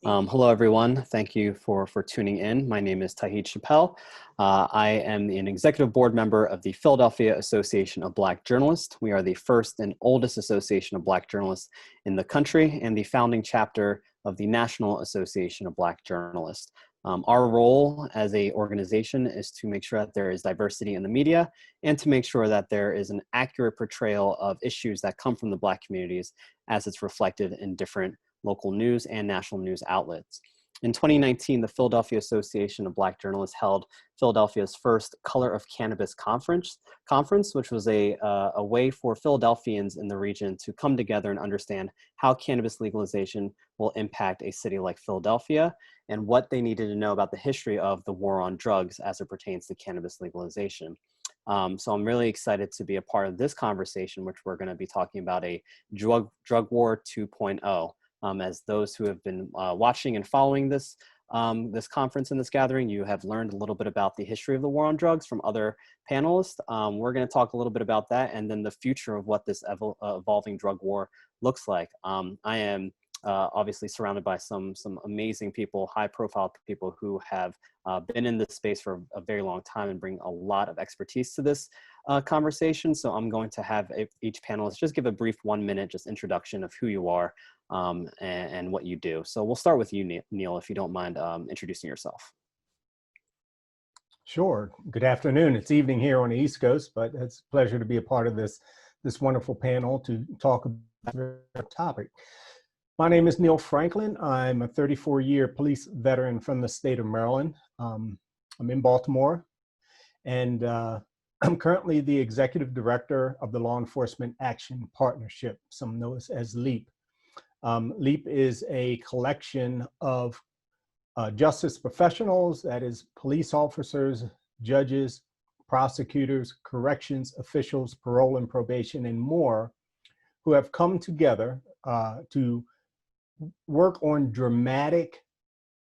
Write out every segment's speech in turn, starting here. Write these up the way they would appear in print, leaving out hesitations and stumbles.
Hello, everyone. Thank you for tuning in. My name is Tahid Chappelle. I am an executive board member of the Philadelphia Association of Black Journalists. We are the first and oldest association of Black journalists in the country and the founding chapter of the National Association of Black Journalists. Our role as an organization is to make sure that there is diversity in the media and to make sure that there is an accurate portrayal of issues that come from the Black communities as it's reflected in different local news and national news outlets. In 2019, the Philadelphia Association of Black Journalists held Philadelphia's first Color of Cannabis conference, which was a way for Philadelphians in the region to come together and understand how cannabis legalization will impact a city like Philadelphia and what they needed to know about the history of the war on drugs as it pertains to cannabis legalization. So I'm really excited to be a part of this conversation, which we're going to be talking about a drug war 2.0. As those who have been watching and following this conference and this gathering, you have learned a little bit about the history of the war on drugs from other panelists. We're going to talk a little bit about that and then the future of what this evolving drug war looks like. I am obviously surrounded by some amazing people, high-profile people who have been in this space for a very long time and bring a lot of expertise to this conversation. So I'm going to have each panelist just give a brief 1-minute just introduction of who you are and what you do. So we'll start with you, Neil, if you don't mind introducing yourself. Sure. Good afternoon. It's evening here on the East Coast, but it's a pleasure to be a part of this wonderful panel to talk about the topic. My name is Neil Franklin. I'm a 34-year police veteran from the state of Maryland. I'm in Baltimore, and I'm currently the executive director of the Law Enforcement Action Partnership, some know us as LEAP. LEAP is a collection of justice professionals, that is police officers, judges, prosecutors, corrections officials, parole and probation, and more, who have come together to work on dramatic,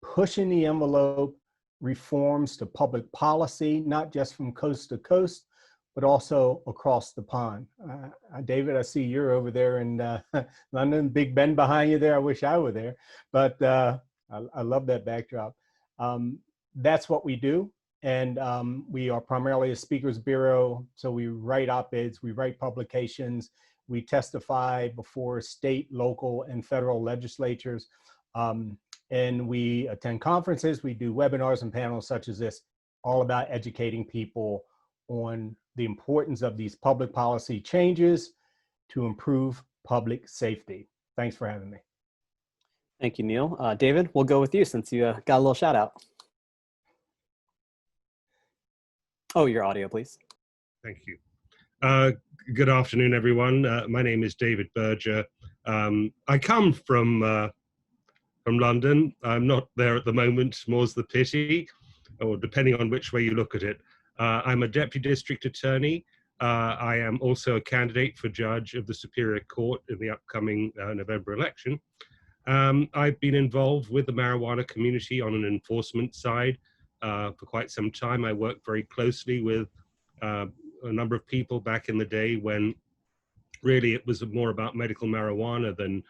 pushing the envelope reforms to public policy, not just from coast to coast, but also across the pond. David, I see you're over there in London, Big Ben behind you there. I wish I were there, but I love that backdrop. That's what we do. And we are primarily a speakers bureau. So we write op-eds, we write publications, we testify before state, local, and federal legislatures. And we attend conferences, we do webinars and panels such as this, all about educating people on the importance of these public policy changes to improve public safety. Thanks for having me. Thank you, Neil. David, we'll go with you since you got a little shout out. Oh, your audio, please. Thank you. Good afternoon, everyone. My name is David Berger. I come from London. I'm not there at the moment, more's the pity, or depending on which way you look at it. I'm a deputy district attorney. I am also a candidate for judge of the Superior Court in the upcoming November election. I've been involved with the marijuana community on an enforcement side for quite some time. I worked very closely with a number of people back in the day when really it was more about medical marijuana than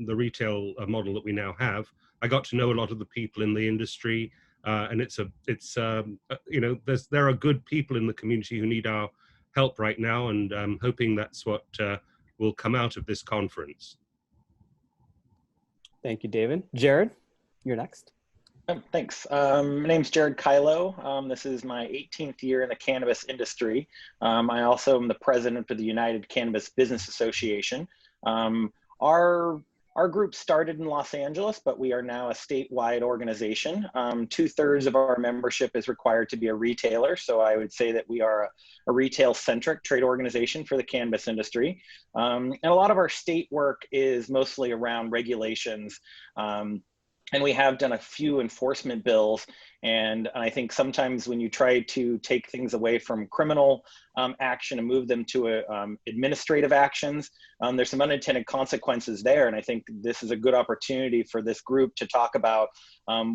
the retail model that we now have. I got to know a lot of the people in the industry, and you know, there are good people in the community who need our help right now, and I'm hoping that's what will come out of this conference. Thank you, David. Jared, you're next. Thanks. My name's Jared Kylo. This is my 18th year in the cannabis industry. I also am the president for the United Cannabis Business Association. Our group started in Los Angeles, but we are now a statewide organization. 2/3 of our membership is required to be a retailer. So I would say that we are a retail-centric trade organization for the cannabis industry. And a lot of our state work is mostly around regulations. And we have done a few enforcement bills. And I think sometimes when you try to take things away from criminal action and move them to administrative actions, there's some unintended consequences there. And I think this is a good opportunity for this group to talk about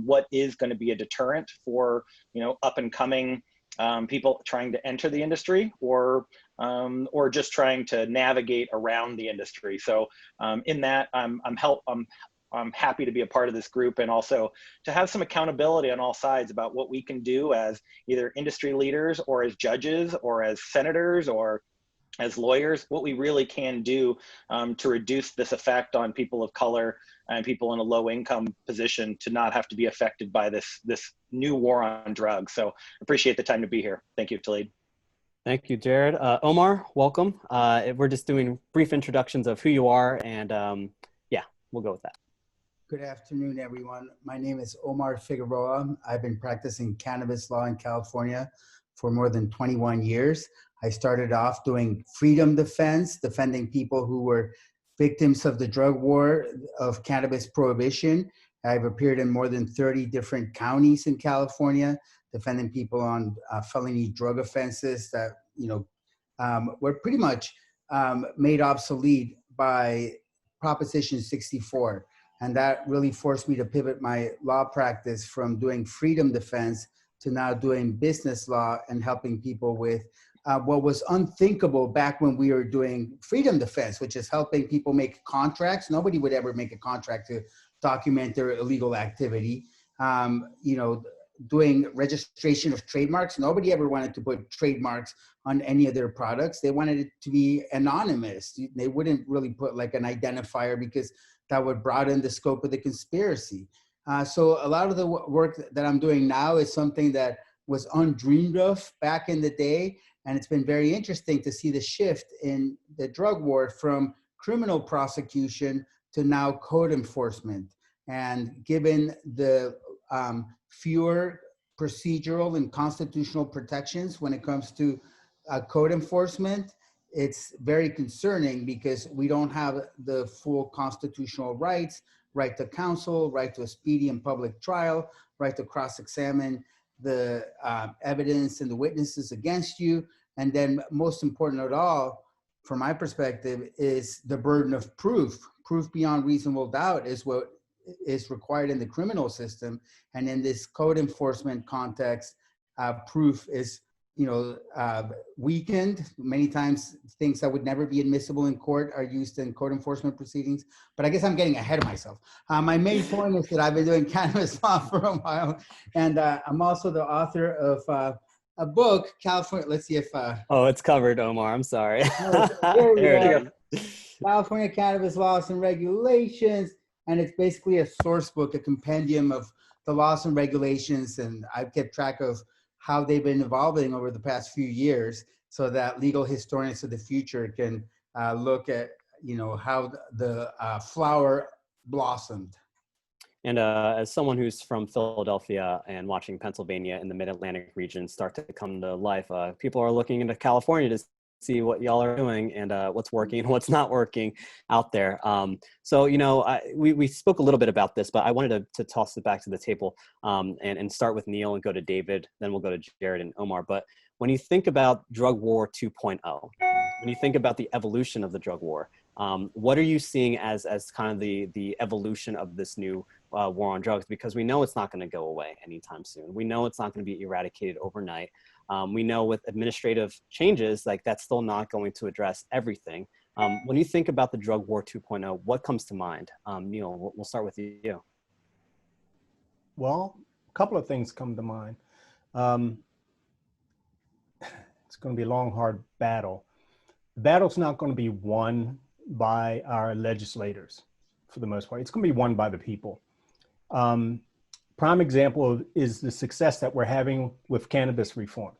what is going to be a deterrent for, you know, up and coming people trying to enter the industry or just trying to navigate around the industry. So in that, I'm I'm happy to be a part of this group, and also to have some accountability on all sides about what we can do as either industry leaders or as judges or as senators or as lawyers, what we really can do to reduce this effect on people of color and people in a low income position to not have to be affected by this new war on drugs. So appreciate the time to be here. Thank you, Talib. Thank you, Jared. Omar, welcome. We're just doing brief introductions of who you are, and yeah, we'll go with that. Good afternoon, everyone. My name is Omar Figueroa. I've been practicing cannabis law in California for more than 21 years. I started off doing freedom defense, defending people who were victims of the drug war of cannabis prohibition. I've appeared in more than 30 different counties in California, defending people on felony drug offenses that, were pretty much made obsolete by Proposition 64. And that really forced me to pivot my law practice from doing freedom defense to now doing business law and helping people with what was unthinkable back when we were doing freedom defense, which is helping people make contracts. Nobody would ever make a contract to document their illegal activity. Doing registration of trademarks. Nobody ever wanted to put trademarks on any of their products. They wanted it to be anonymous. They wouldn't really put like an identifier because that would broaden the scope of the conspiracy. So a lot of the work that I'm doing now is something that was undreamed of back in the day. And it's been very interesting to see the shift in the drug war from criminal prosecution to now code enforcement. And given the fewer procedural and constitutional protections when it comes to code enforcement, it's very concerning because we don't have the full constitutional rights, right to counsel, right to a speedy and public trial, right to cross-examine the evidence and the witnesses against you. And then most important of all, from my perspective, is the burden of proof. Proof beyond reasonable doubt is what is required in the criminal system. And in this code enforcement context, proof is weakened. Many times things that would never be admissible in court are used in code enforcement proceedings. But I guess I'm getting ahead of myself. My main point is that I've been doing cannabis law for a while. And I'm also the author of a book, California, let's see if... oh, it's covered, Omar, I'm sorry. There we go. California Cannabis Laws and Regulations. And it's basically a source book, a compendium of the laws and regulations. And I've kept track of how they've been evolving over the past few years so that legal historians of the future can look at, how the flower blossomed. And as someone who's from Philadelphia and watching Pennsylvania in the mid-Atlantic region start to come to life, people are looking into California to see what y'all are doing and what's working and what's not working out there. So, we spoke a little bit about this, but I wanted to toss it back to the table and start with Neil and go to David, then we'll go to Jared and Omar. But when you think about drug war 2.0, when you think about the evolution of the drug war, what are you seeing as kind of the evolution of this new war on drugs? Because we know it's not going to go away anytime soon. We know it's not going to be eradicated overnight. We know with administrative changes, like that's still not going to address everything. When you think about the drug war 2.0, what comes to mind? Neil, we'll start with you. Well, a couple of things come to mind. It's going to be a long, hard battle. The battle's not going to be won by our legislators for the most part. It's going to be won by the people. Prime example is the success that we're having with cannabis reform,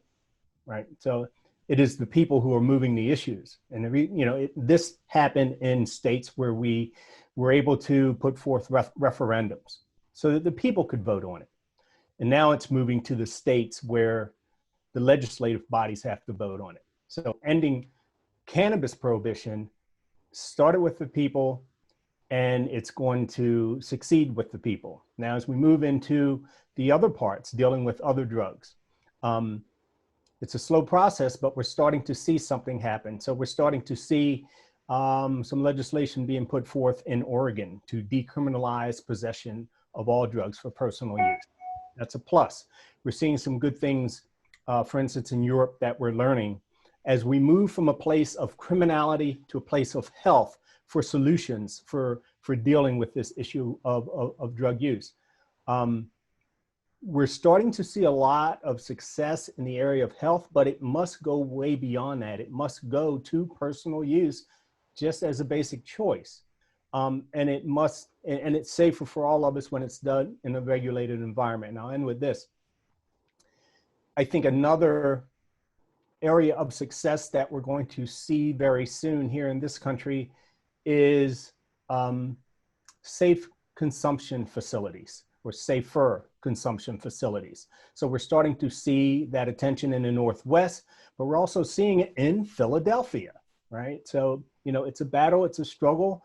right? So it is the people who are moving the issues. And this happened in states where we were able to put forth referendums so that the people could vote on it. And now it's moving to the states where the legislative bodies have to vote on it. So ending cannabis prohibition started with the people, and it's going to succeed with the people. Now, as we move into the other parts, dealing with other drugs, it's a slow process, but we're starting to see something happen. So we're starting to see some legislation being put forth in Oregon to decriminalize possession of all drugs for personal use. That's a plus. We're seeing some good things, for instance, in Europe that we're learning as we move from a place of criminality to a place of health solutions for dealing with this issue of drug use. We're starting to see a lot of success in the area of health, but it must go way beyond that. It must go to personal use just as a basic choice. And it's safer for all of us when it's done in a regulated environment. And I'll end with this. I think another area of success that we're going to see very soon here in this country is safe consumption facilities, or safer consumption facilities. So we're starting to see that attention in the Northwest, but we're also seeing it in Philadelphia, right? So, you know, it's a battle, it's a struggle.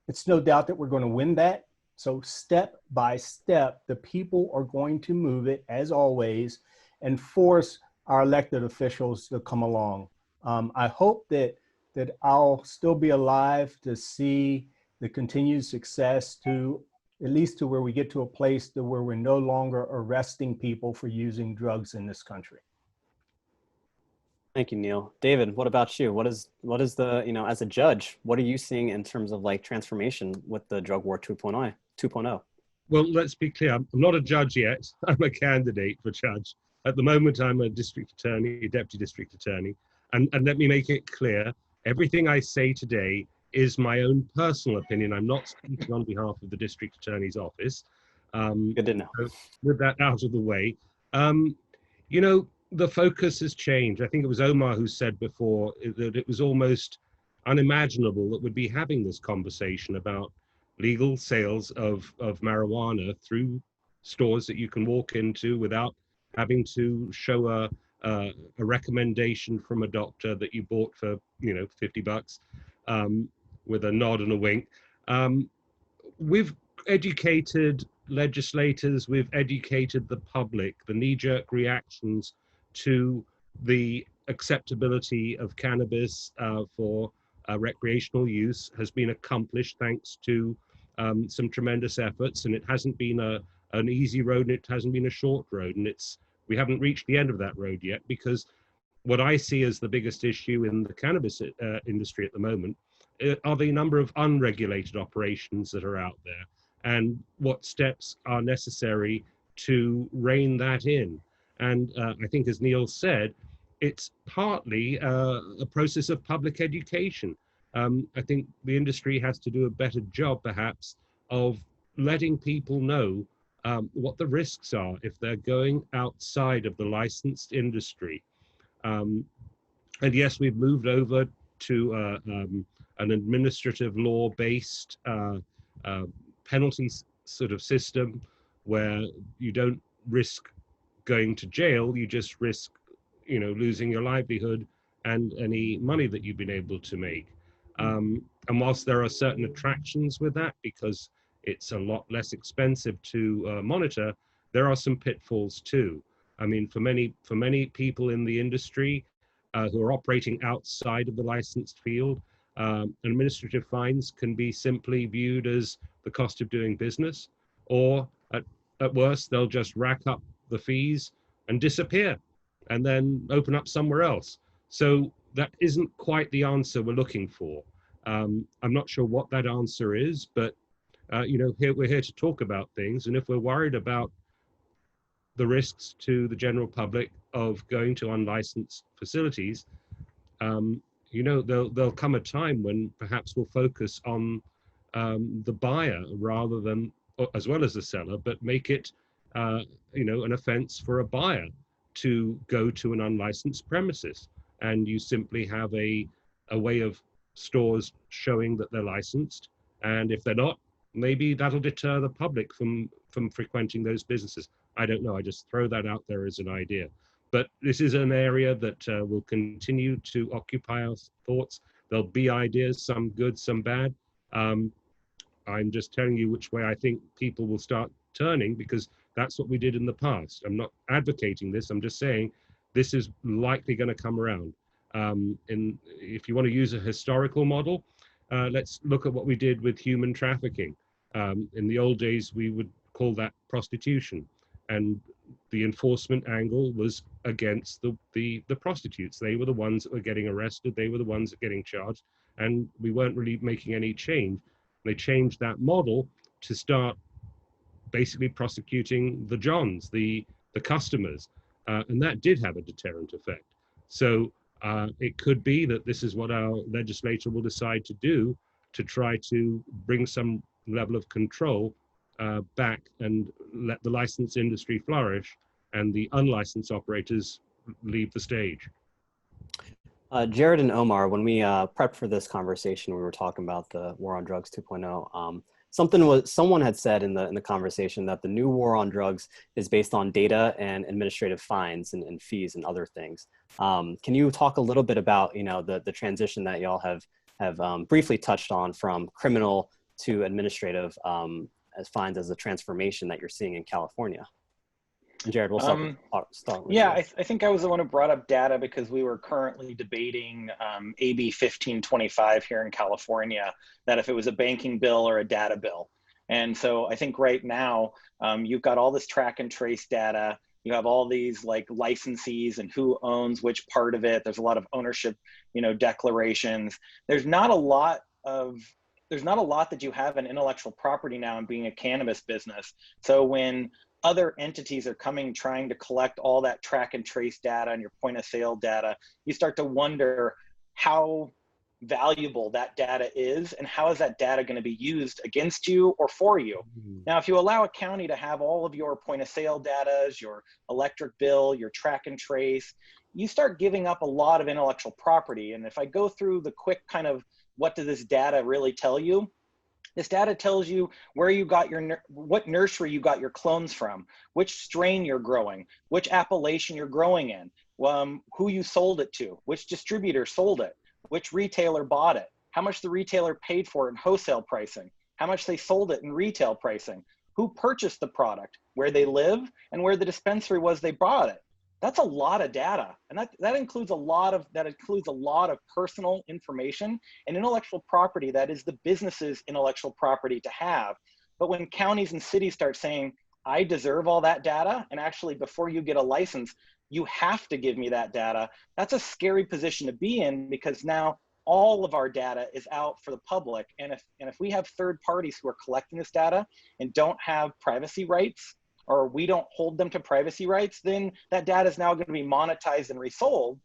It's no doubt that we're going to win that. So step by step, the people are going to move it, as always, and force our elected officials to come along. I hope that I'll still be alive to see the continued success to at least to where we get to a place to where we're no longer arresting people for using drugs in this country. Thank you, Neil. David, what about you? What is the, you know, as a judge, what are you seeing in terms of like transformation with the drug war 2.0? Well, let's be clear. I'm not a judge yet. I'm a candidate for judge. At the moment, I'm a district attorney, deputy district attorney. And let me make it clear, everything I say today is my own personal opinion. I'm not speaking on behalf of the district attorney's office. Good to know. So with that out of the way, you know, the focus has changed. I think it was Omar who said before that it was almost unimaginable that we'd be having this conversation about legal sales of marijuana through stores that you can walk into without having to show a recommendation from a doctor that you bought for, you know, $50 with a nod and a wink. We've educated legislators, we've educated the public. The knee-jerk reactions to the acceptability of cannabis for recreational use has been accomplished thanks to some tremendous efforts, and it hasn't been an easy road, and it hasn't been a short road, and we haven't reached the end of that road yet, because what I see as the biggest issue in the cannabis industry at the moment are the number of unregulated operations that are out there, and what steps are necessary to rein that in. And I think, as Neil said, it's partly a process of public education. I think the industry has to do a better job, perhaps, of letting people know what the risks are if they're going outside of the licensed industry. And yes, we've moved over to an administrative law-based penalty sort of system where you don't risk going to jail, you just risk, you know, losing your livelihood and any money that you've been able to make. And whilst there are certain attractions with that, because it's a lot less expensive to monitor, there are some pitfalls too. I mean, for many people in the industry who are operating outside of the licensed field, administrative fines can be simply viewed as the cost of doing business, or at worst, they'll just rack up the fees and disappear and then open up somewhere else. So that isn't quite the answer we're looking for. I'm not sure what that answer is, but you know, we're here to talk about things, and if we're worried about the risks to the general public of going to unlicensed facilities, you know, there'll come a time when perhaps we'll focus on the buyer rather than, as well as the seller, but make it, you know, an offense for a buyer to go to an unlicensed premises. And you simply have a way of stores showing that they're licensed. And if they're not, maybe that'll deter the public from frequenting those businesses. I don't know. I just throw that out there as an idea. But this is an area that will continue to occupy our thoughts. There'll be ideas, some good, some bad. I'm just telling you which way I think people will start turning, because that's what we did in the past. I'm not advocating this. I'm just saying this is likely going to come around. If you want to use a historical model, let's look at what we did with human trafficking. In the old days, we would call that prostitution, and the enforcement angle was against the prostitutes. They were the ones that were getting arrested. They were the ones that were getting charged. and we weren't really making any change. They changed that model to start basically prosecuting the Johns, the customers, and that did have a deterrent effect. So it could be that this is what our legislature will decide to do, to try to bring some level of control back and let the licensed industry flourish and the unlicensed operators leave the stage. Jared and Omar, when we prepped for this conversation, we were talking about the War on Drugs 2.0. Someone had said in the conversation that the new war on drugs is based on data and administrative fines and fees and other things. Can you talk a little bit about the transition that y'all have briefly touched on from criminal to administrative as fines as a transformation that you're seeing in California? And Jared, we'll start with yeah, you. I think I was the one who brought up data because we were currently debating AB 1525 here in California, that if it was a banking bill or a data bill. And so I think right now you've got all this track and trace data. You have all these like licensees and who owns which part of it. There's a lot of ownership, declarations. There's not a lot that you have in intellectual property now in being a cannabis business. So when other entities are coming trying to collect all that track and trace data and your point of sale data, you start to wonder how valuable that data is and how is that data going to be used against you or for you. Now, if you allow a county to have all of your point of sale data, your electric bill, your track and trace, you start giving up a lot of intellectual property. And if I go through the quick kind of what does this data really tell you? This data tells you where you got what nursery you got your clones from, which strain you're growing, which appellation you're growing in, who you sold it to, which distributor sold it, which retailer bought it, how much the retailer paid for it in wholesale pricing, how much they sold it in retail pricing, who purchased the product, where they live, and where the dispensary was they bought it. That's a lot of data, and that includes a lot of personal information and intellectual property that is the business's intellectual property to have. But when counties and cities start saying, I deserve all that data, and actually before you get a license, you have to give me that data, that's a scary position to be in, because now all of our data is out for the public. And if we have third parties who are collecting this data and don't have privacy rights, or we don't hold them to privacy rights, then that data is now going to be monetized and resold.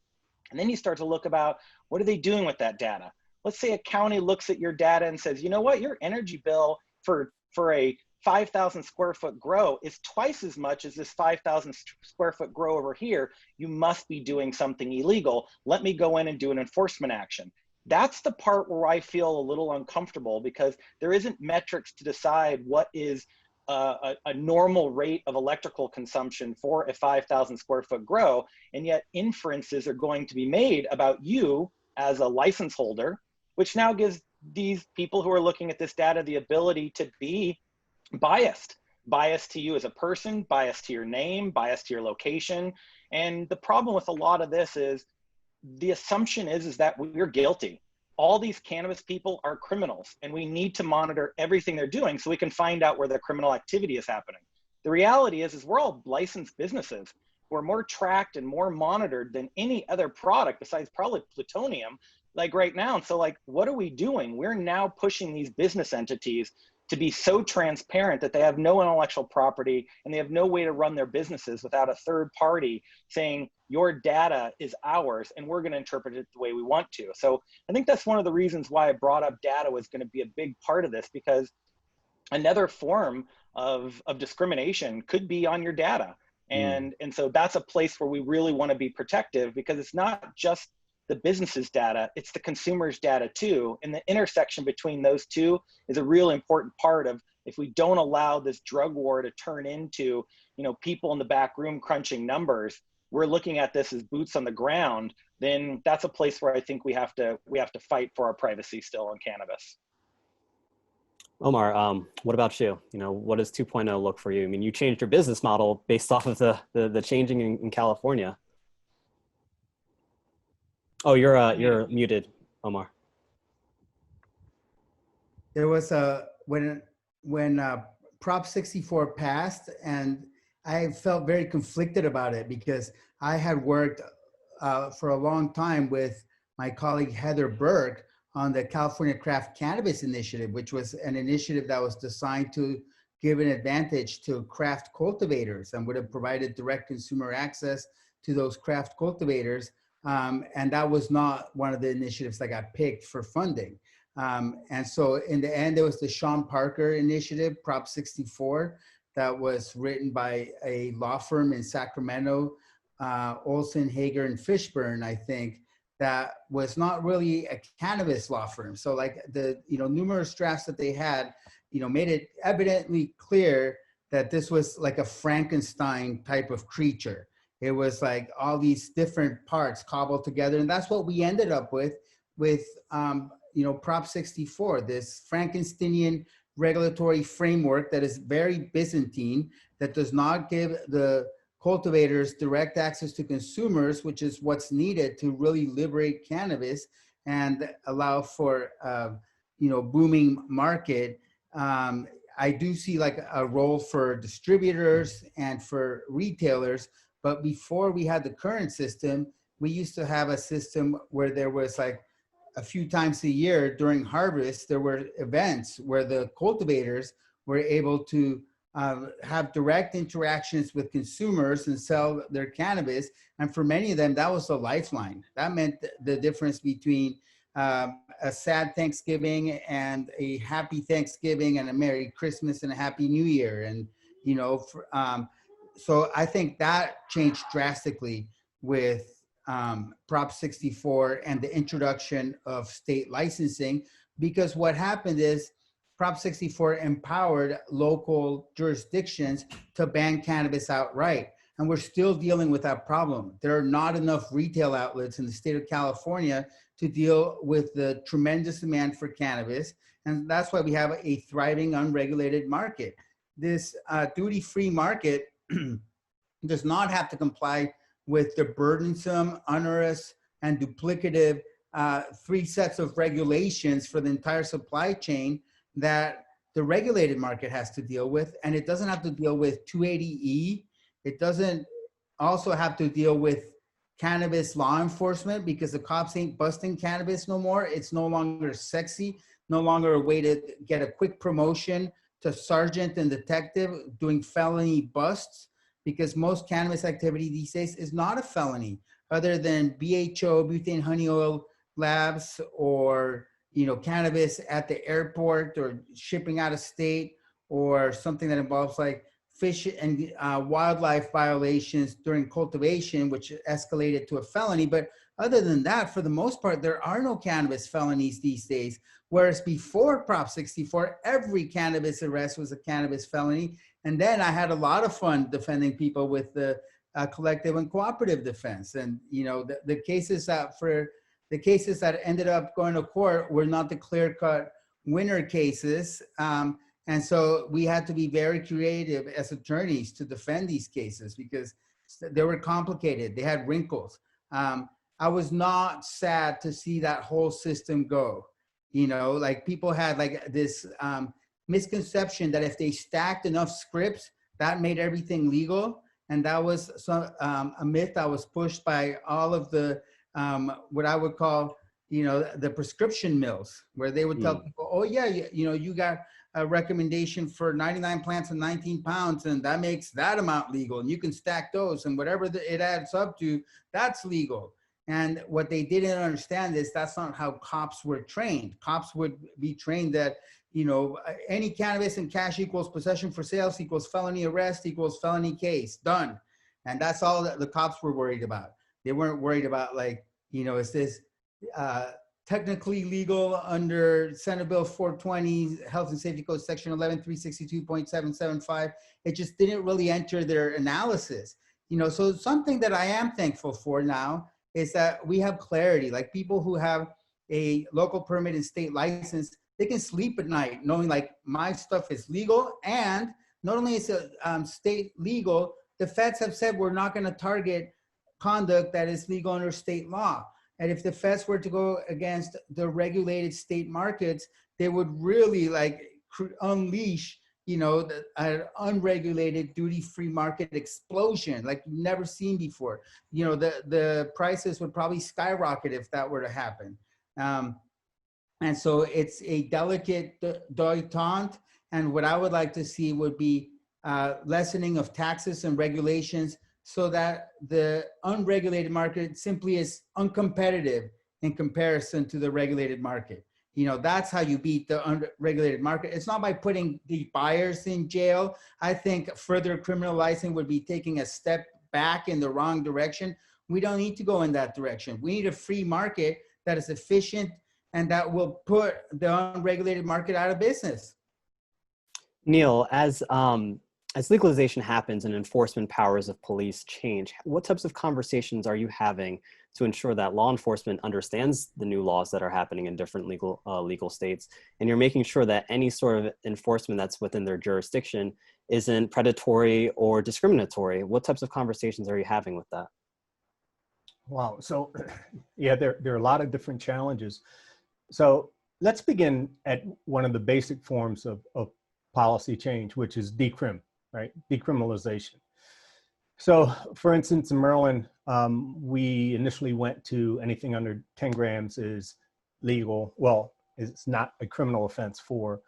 And then you start to look about, what are they doing with that data? Let's say a county looks at your data and says, you know what, your energy bill for a 5,000 square foot grow is twice as much as this 5,000 square foot grow over here. You must be doing something illegal. Let me go in and do an enforcement action. That's the part where I feel a little uncomfortable, because there isn't metrics to decide what is a normal rate of electrical consumption for a 5,000 square foot grow, and yet inferences are going to be made about you as a license holder, which now gives these people who are looking at this data the ability to be biased to you as a person, biased to your name, biased to your location. And the problem with a lot of this is the assumption is that we're guilty. All these cannabis people are criminals, and we need to monitor everything they're doing so we can find out where the criminal activity is happening. The reality is we're all licensed businesses. We're more tracked and more monitored than any other product besides probably plutonium, like right now. And so like, what are we doing? We're now pushing these business entities to be so transparent that they have no intellectual property and they have no way to run their businesses without a third party saying your data is ours and we're going to interpret it the way we want to. So I think that's one of the reasons why I brought up data was going to be a big part of this, because another form of discrimination could be on your data. And so that's a place where we really want to be protective, because it's not just the business's data, it's the consumer's data too. And the intersection between those two is a real important part of, if we don't allow this drug war to turn into, people in the back room crunching numbers, we're looking at this as boots on the ground, then that's a place where I think we have to fight for our privacy still on cannabis. Omar, what about you? What does 2.0 look for you? I mean, you changed your business model based off of the changing in California. Oh, you're muted, Omar. There was when Prop 64 passed, and I felt very conflicted about it, because I had worked for a long time with my colleague Heather Burke on the California Craft Cannabis Initiative, which was an initiative that was designed to give an advantage to craft cultivators and would have provided direct consumer access to those craft cultivators. And that was not one of the initiatives that got picked for funding. And so in the end, there was the Sean Parker initiative, Prop 64, that was written by a law firm in Sacramento, Olson, Hager, and Fishburne, I think, that was not really a cannabis law firm. So like the, numerous drafts that they had, made it evidently clear that this was like a Frankenstein type of creature. It was like all these different parts cobbled together. And that's what we ended up with Prop 64, this Frankensteinian regulatory framework that is very Byzantine, that does not give the cultivators direct access to consumers, which is what's needed to really liberate cannabis and allow for, booming market. I do see like a role for distributors and for retailers, but before we had the current system, we used to have a system where there was like a few times a year during harvest, there were events where the cultivators were able to have direct interactions with consumers and sell their cannabis. And for many of them, that was a lifeline. That meant the difference between a sad Thanksgiving and a happy Thanksgiving and a Merry Christmas and a Happy New Year. And, so I think that changed drastically with Prop 64 and the introduction of state licensing, because what happened is Prop 64 empowered local jurisdictions to ban cannabis outright. And we're still dealing with that problem. There are not enough retail outlets in the state of California to deal with the tremendous demand for cannabis. And that's why we have a thriving unregulated market. This duty-free market does not have to comply with the burdensome, onerous, and duplicative 3 sets of regulations for the entire supply chain that the regulated market has to deal with. And it doesn't have to deal with 280E. It doesn't also have to deal with cannabis law enforcement, because the cops ain't busting cannabis no more. It's no longer sexy, no longer a way to get a quick promotion to sergeant and detective doing felony busts, because most cannabis activity these days is not a felony, other than BHO, butane honey oil labs, or cannabis at the airport, or shipping out of state, or something that involves like fish and wildlife violations during cultivation, which escalated to a felony. But other than that, for the most part, there are no cannabis felonies these days. Whereas before Prop 64, every cannabis arrest was a cannabis felony. And then I had a lot of fun defending people with the collective and cooperative defense. And the cases that ended up going to court were not the clear-cut winner cases. And so we had to be very creative as attorneys to defend these cases, because they were complicated. They had wrinkles. I was not sad to see that whole system go. Like people had like this misconception that if they stacked enough scripts, that made everything legal. And that was a myth that was pushed by all of the, what I would call, the prescription mills, where they would tell people, oh yeah, you got a recommendation for 99 plants and 19 pounds, and that makes that amount legal, and you can stack those, and whatever it adds up to, that's legal. And what they didn't understand is that's not how cops were trained. Cops would be trained that, any cannabis and cash equals possession for sales equals felony arrest equals felony case, done. And that's all that the cops were worried about. They weren't worried about like, is this technically legal under Senate Bill 420, Health and Safety Code Section 11362.775. It just didn't really enter their analysis. So something that I am thankful for now is that we have clarity. Like people who have a local permit and state license, they can sleep at night knowing like my stuff is legal. And not only is it state legal, the feds have said we're not going to target conduct that is legal under state law. And if the feds were to go against the regulated state markets, they would really like unleash, an unregulated duty-free market explosion like you've never seen before. The prices would probably skyrocket if that were to happen. And so it's a delicate détente. And what I would like to see would be lessening of taxes and regulations so that the unregulated market simply is uncompetitive in comparison to the regulated market. You know, that's how you beat the unregulated market. It's not by putting the buyers in jail. I think further criminalizing would be taking a step back in the wrong direction. We don't need to go in that direction. We need a free market that is efficient and that will put the unregulated market out of business. Neil, as legalization happens and enforcement powers of police change, what types of conversations are you having to ensure that law enforcement understands the new laws that are happening in different legal states, and you're making sure that any sort of enforcement that's within their jurisdiction isn't predatory or discriminatory? What types of conversations are you having with that? Wow. So yeah, there are a lot of different challenges. So let's begin at one of the basic forms of policy change, which is decrim, right? Decriminalization. So for instance, in Maryland, we initially went to anything under 10 grams is legal. Well, it's not a criminal offense for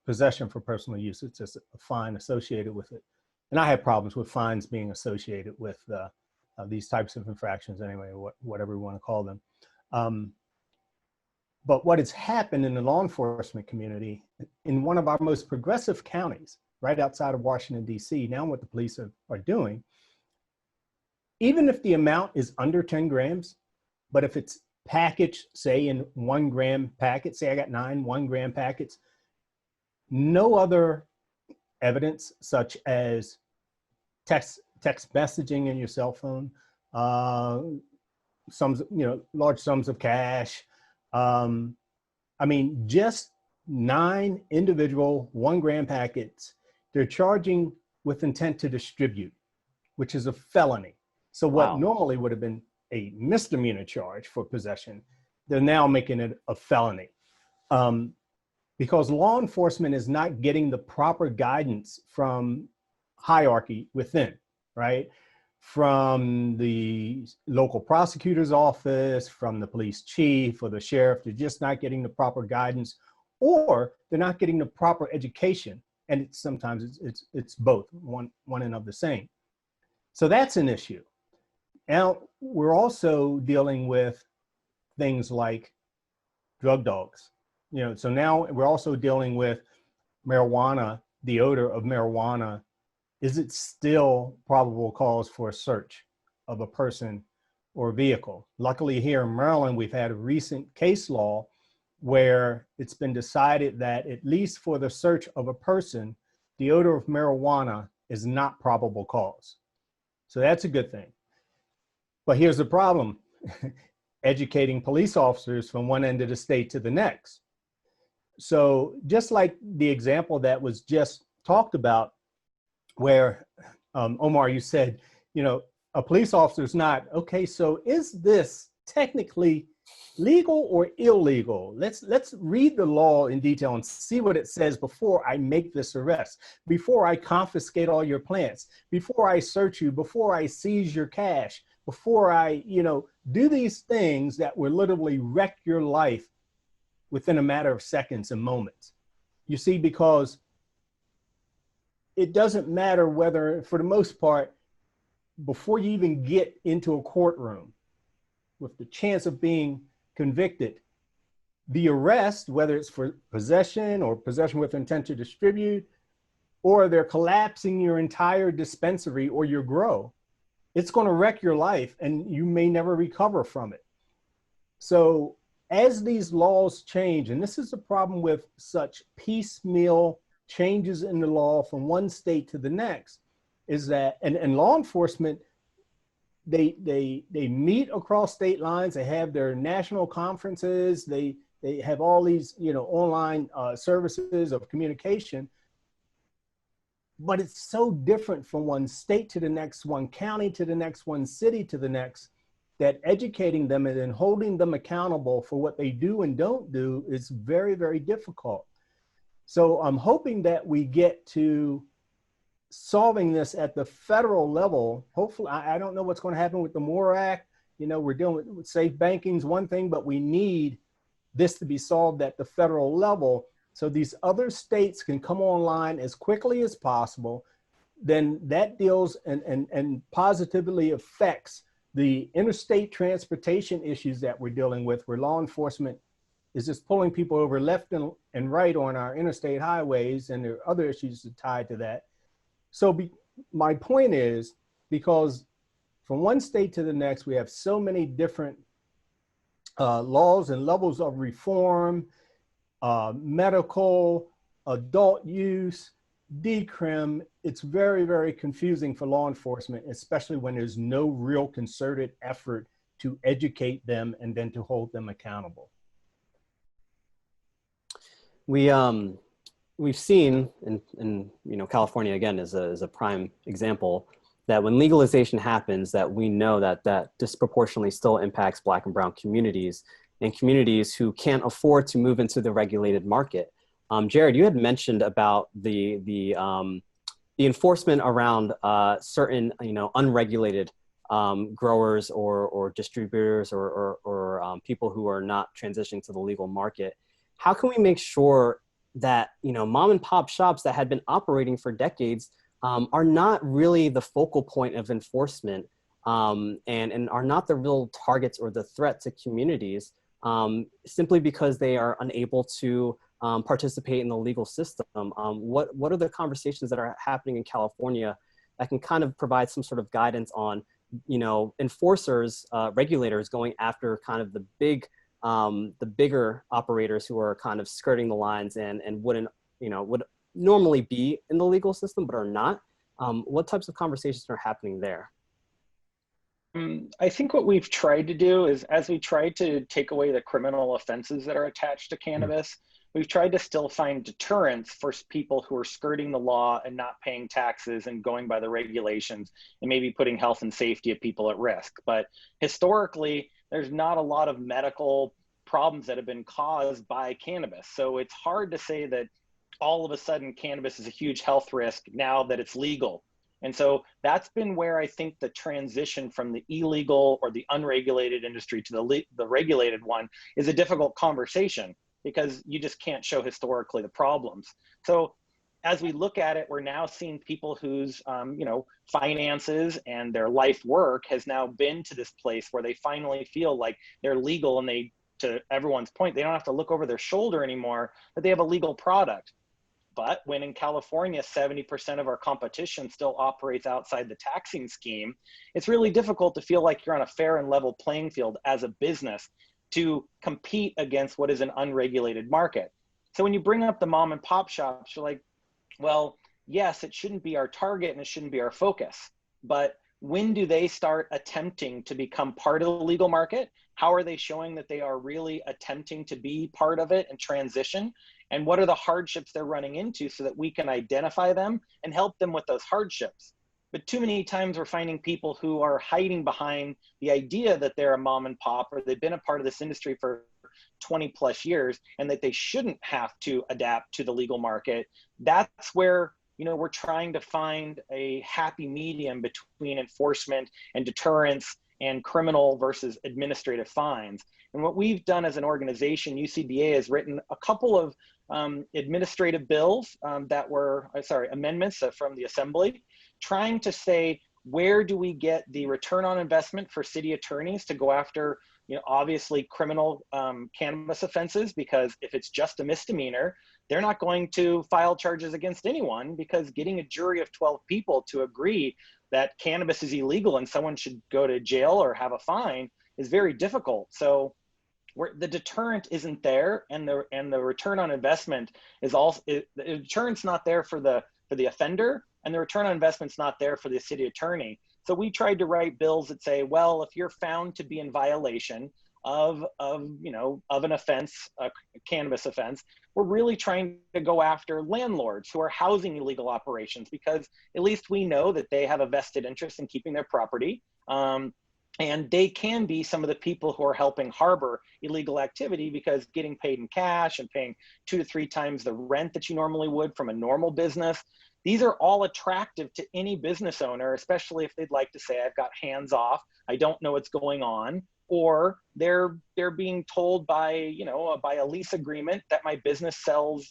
possession for personal use. It's just a fine associated with it. And I have problems with fines being associated with these types of infractions anyway, whatever we want to call them. But what has happened in the law enforcement community in one of our most progressive counties, right outside of Washington, D.C., now what the police are doing, even if the amount is under 10 grams, but if it's packaged, say in 1 gram packets, say I got 9 1-gram packets, no other evidence such as text messaging in your cell phone, large sums of cash. I mean, just 9 individual 1-gram packets, they're charging with intent to distribute, which is a felony. So what normally would have been a misdemeanor charge for possession, they're now making it a felony. Because law enforcement is not getting the proper guidance from hierarchy within, right? From the local prosecutor's office, from the police chief or the sheriff, they're just not getting the proper guidance, or they're not getting the proper education. And sometimes it's both, one and of the same. So that's an issue. Now, we're also dealing with things like drug dogs. So now we're also dealing with marijuana, the odor of marijuana. Is it still probable cause for a search of a person or vehicle? Luckily here in Maryland, we've had a recent case law where it's been decided that at least for the search of a person, the odor of marijuana is not probable cause. So that's a good thing. But here's the problem, educating police officers from one end of the state to the next. So just like the example that was just talked about, where Omar, you said, a police officer is not, okay, so is this technically legal or illegal? Let's read the law in detail and see what it says before I make this arrest, before I confiscate all your plants, before I search you, before I seize your cash, before I, do these things that will literally wreck your life within a matter of seconds and moments. You see, because it doesn't matter whether, for the most part, before you even get into a courtroom with the chance of being convicted, the arrest, whether it's for possession or possession with intent to distribute, or they're collapsing your entire dispensary or your grow, it's going to wreck your life and you may never recover from it. So as these laws change, and this is a problem with such piecemeal changes in the law from one state to the next, is that, and law enforcement, they meet across state lines, they have their national conferences, they have all these, online services of communication, but it's so different from one state to the next, one county to the next, one city to the next, that educating them and then holding them accountable for what they do and don't do is very, very difficult. So I'm hoping that we get to solving this at the federal level. Hopefully, I don't know what's going to happen with the MORE Act. We're dealing with safe banking is one thing, but we need this to be solved at the federal level so these other states can come online as quickly as possible, then that deals and positively affects the interstate transportation issues that we're dealing with, where law enforcement is just pulling people over left and right on our interstate highways, and there are other issues tied to that. So my point is, because from one state to the next, we have so many different laws and levels of reform, medical, adult use, decrim. It's very, very confusing for law enforcement, especially when there's no real concerted effort to educate them and then to hold them accountable. We've seen in California, again, is a prime example, that when legalization happens, that we know that disproportionately still impacts Black and brown communities, and communities who can't afford to move into the regulated market. Jared, you had mentioned about the enforcement around certain unregulated growers or distributors or people who are not transitioning to the legal market. How can we make sure that mom and pop shops that had been operating for decades are not really the focal point of enforcement and are not the real targets or the threat to communities simply because they are unable to participate in the legal system? What are the conversations that are happening in California that can kind of provide some sort of guidance on enforcers, regulators going after kind of the bigger operators who are kind of skirting the lines and would normally be in the legal system but are not? What types of conversations are happening there? I think what we've tried to do is, as we try to take away the criminal offenses that are attached to cannabis, we've tried to still find deterrence for people who are skirting the law and not paying taxes and going by the regulations and maybe putting health and safety of people at risk. But historically, there's not a lot of medical problems that have been caused by cannabis. So it's hard to say that all of a sudden cannabis is a huge health risk now that it's legal. And so that's been where I think the transition from the illegal or the unregulated industry to the regulated one is a difficult conversation, because you just can't show historically the problems. So as we look at it, we're now seeing people whose finances and their life work has now been to this place where they finally feel like they're legal, and they, to everyone's point, they don't have to look over their shoulder anymore, that they have a legal product. But when in California, 70% of our competition still operates outside the taxing scheme, it's really difficult to feel like you're on a fair and level playing field as a business to compete against what is an unregulated market. So when you bring up the mom and pop shops, you're like, well, yes, it shouldn't be our target and it shouldn't be our focus. But when do they start attempting to become part of the legal market? How are they showing that they are really attempting to be part of it and transition? And what are the hardships they're running into so that we can identify them and help them with those hardships? But too many times we're finding people who are hiding behind the idea that they're a mom and pop, or they've been a part of this industry for 20 plus years, and that they shouldn't have to adapt to the legal market. That's where we're trying to find a happy medium between enforcement and deterrence and criminal versus administrative fines. And what we've done as an organization, UCBA, has written a couple of administrative bills amendments from the Assembly, trying to say, where do we get the return on investment for city attorneys to go after, obviously criminal cannabis offenses? Because if it's just a misdemeanor, they're not going to file charges against anyone, because getting a jury of 12 people to agree that cannabis is illegal and someone should go to jail or have a fine is very difficult. So the deterrent isn't there, and the return on investment is also, the deterrent's not there for the offender, and the return on investment's not there for the city attorney. So we tried to write bills that say, well, if you're found to be in violation of an offense, a cannabis offense, we're really trying to go after landlords who are housing illegal operations, because at least we know that they have a vested interest in keeping their property. And they can be some of the people who are helping harbor illegal activity, because getting paid in cash and paying 2 to 3 times the rent that you normally would from a normal business, these are all attractive to any business owner, especially if they'd like to say, I've got hands off, I don't know what's going on, or they're being told by, by a lease agreement that my business sells,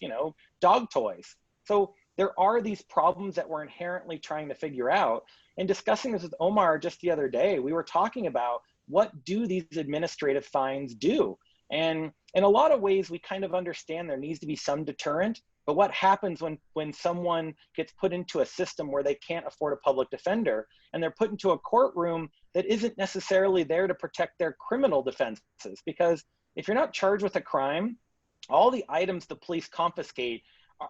dog toys. So there are these problems that we're inherently trying to figure out. And discussing this with Omar just the other day, we were talking about, what do these administrative fines do? And in a lot of ways, we kind of understand there needs to be some deterrent, but what happens when someone gets put into a system where they can't afford a public defender, and they're put into a courtroom that isn't necessarily there to protect their criminal defenses? Because if you're not charged with a crime, all the items the police confiscate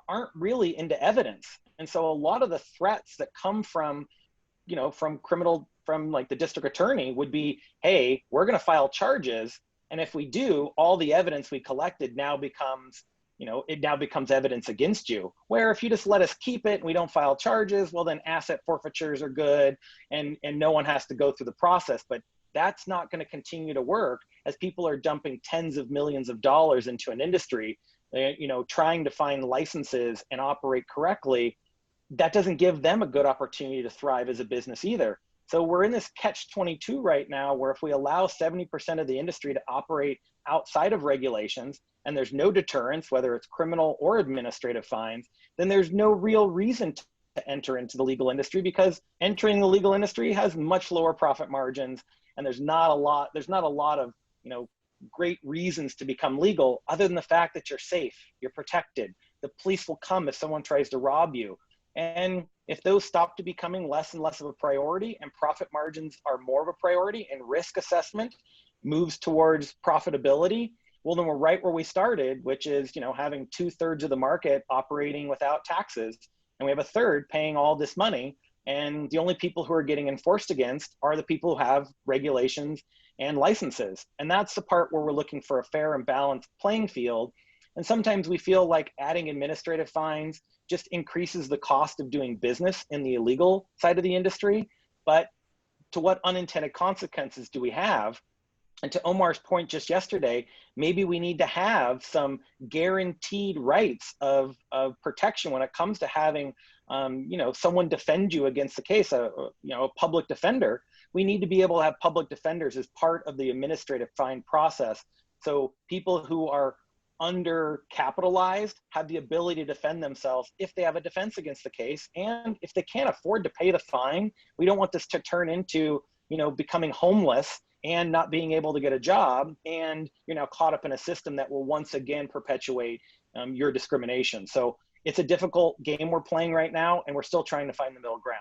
aren't really into evidence. And so a lot of the threats that come from like the district attorney would be, hey, we're going to file charges. And if we do, all the evidence we collected now becomes, it now becomes evidence against you. Where if you just let us keep it and we don't file charges, well, then asset forfeitures are good, and no one has to go through the process. But that's not going to continue to work, as people are dumping tens of millions of dollars into an industry, trying to find licenses and operate correctly. That doesn't give them a good opportunity to thrive as a business either. So we're in this catch-22 right now, where if we allow 70% of the industry to operate outside of regulations, and there's no deterrence, whether it's criminal or administrative fines, then there's no real reason to enter into the legal industry, because entering the legal industry has much lower profit margins, and there's not a lot of great reasons to become legal, other than the fact that you're safe, you're protected. The police will come if someone tries to rob you. And if those stop to becoming less and less of a priority, and profit margins are more of a priority, and risk assessment moves towards profitability, well, then we're right where we started, which is, having 2/3 of the market operating without taxes, and we have a third paying all this money. And the only people who are getting enforced against are the people who have regulations and licenses. And that's the part where we're looking for a fair and balanced playing field. And sometimes we feel like adding administrative fines just increases the cost of doing business in the illegal side of the industry. But to what unintended consequences do we have? And to Omar's point just yesterday, maybe we need to have some guaranteed rights of protection when it comes to having, someone defend you against the case, a public defender. We need to be able to have public defenders as part of the administrative fine process. So people who are undercapitalized have the ability to defend themselves if they have a defense against the case. And if they can't afford to pay the fine, we don't want this to turn into, becoming homeless and not being able to get a job, and you're now caught up in a system that will once again perpetuate your discrimination. So it's a difficult game we're playing right now, and we're still trying to find the middle ground.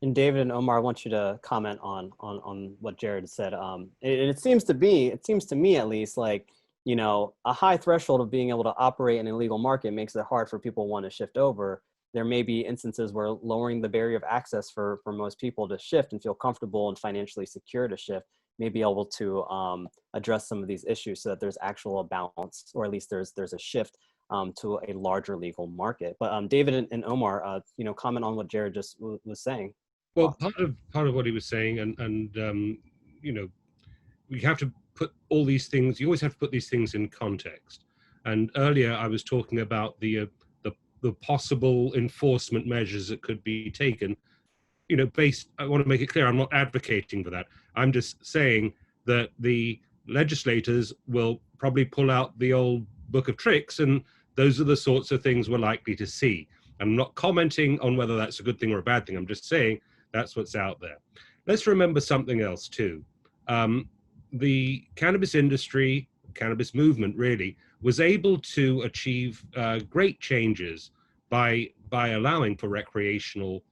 And David and Omar, I want you to comment on what Jared said. It seems to me at least, like, a high threshold of being able to operate in an illegal market makes it hard for people who want to shift over. There may be instances where lowering the barrier of access for most people to shift and feel comfortable and financially secure to shift may be able to address some of these issues, so that there's actual balance, or at least there's a shift to a larger legal market. But David and Omar, comment on what Jared just was saying. Well, part of what he was saying, and we have to put all these things. You always have to put these things in context. And earlier, I was talking about the possible enforcement measures that could be taken. I want to make it clear, I'm not advocating for that. I'm just saying that the legislators will probably pull out the old book of tricks, and those are the sorts of things we're likely to see. I'm not commenting on whether that's a good thing or a bad thing. I'm just saying that's what's out there. Let's remember something else too. The cannabis industry, cannabis movement really, was able to achieve great changes by allowing for recreational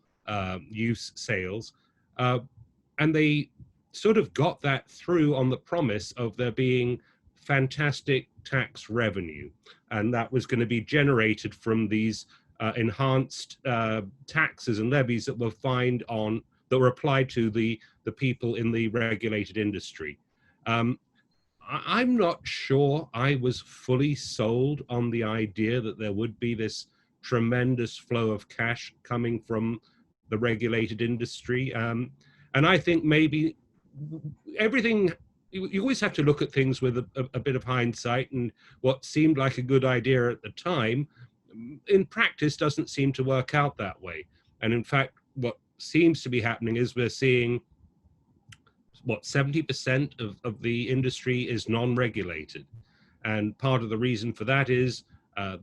use sales. And they sort of got that through on the promise of there being fantastic tax revenue. And that was going to be generated from these enhanced taxes and levies that were applied to the people in the regulated industry. I'm not sure I was fully sold on the idea that there would be this tremendous flow of cash coming from the regulated industry. And I think maybe everything, you always have to look at things with a bit of hindsight, and what seemed like a good idea at the time, in practice, doesn't seem to work out that way. And in fact, what seems to be happening is we're seeing, what, 70% of the industry is non-regulated. And part of the reason for that is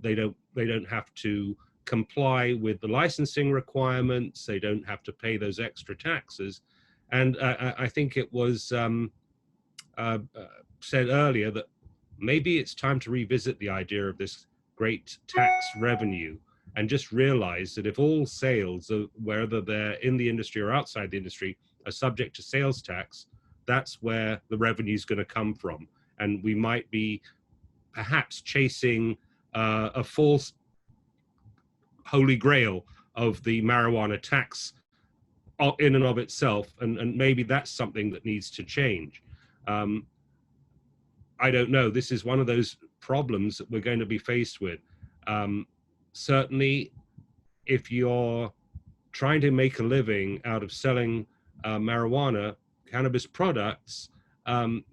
they don't have to comply with the licensing requirements. They don't have to pay those extra taxes. And I think it was said earlier that maybe it's time to revisit the idea of this great tax revenue, and just realize that if all sales, whether they're in the industry or outside the industry, are subject to sales tax, that's where the revenue is going to come from. And we might be perhaps chasing a false holy grail of the marijuana tax in and of itself, and maybe that's something that needs to change. I don't know. This is one of those problems that we're going to be faced with. Certainly, if you're trying to make a living out of selling marijuana, cannabis products,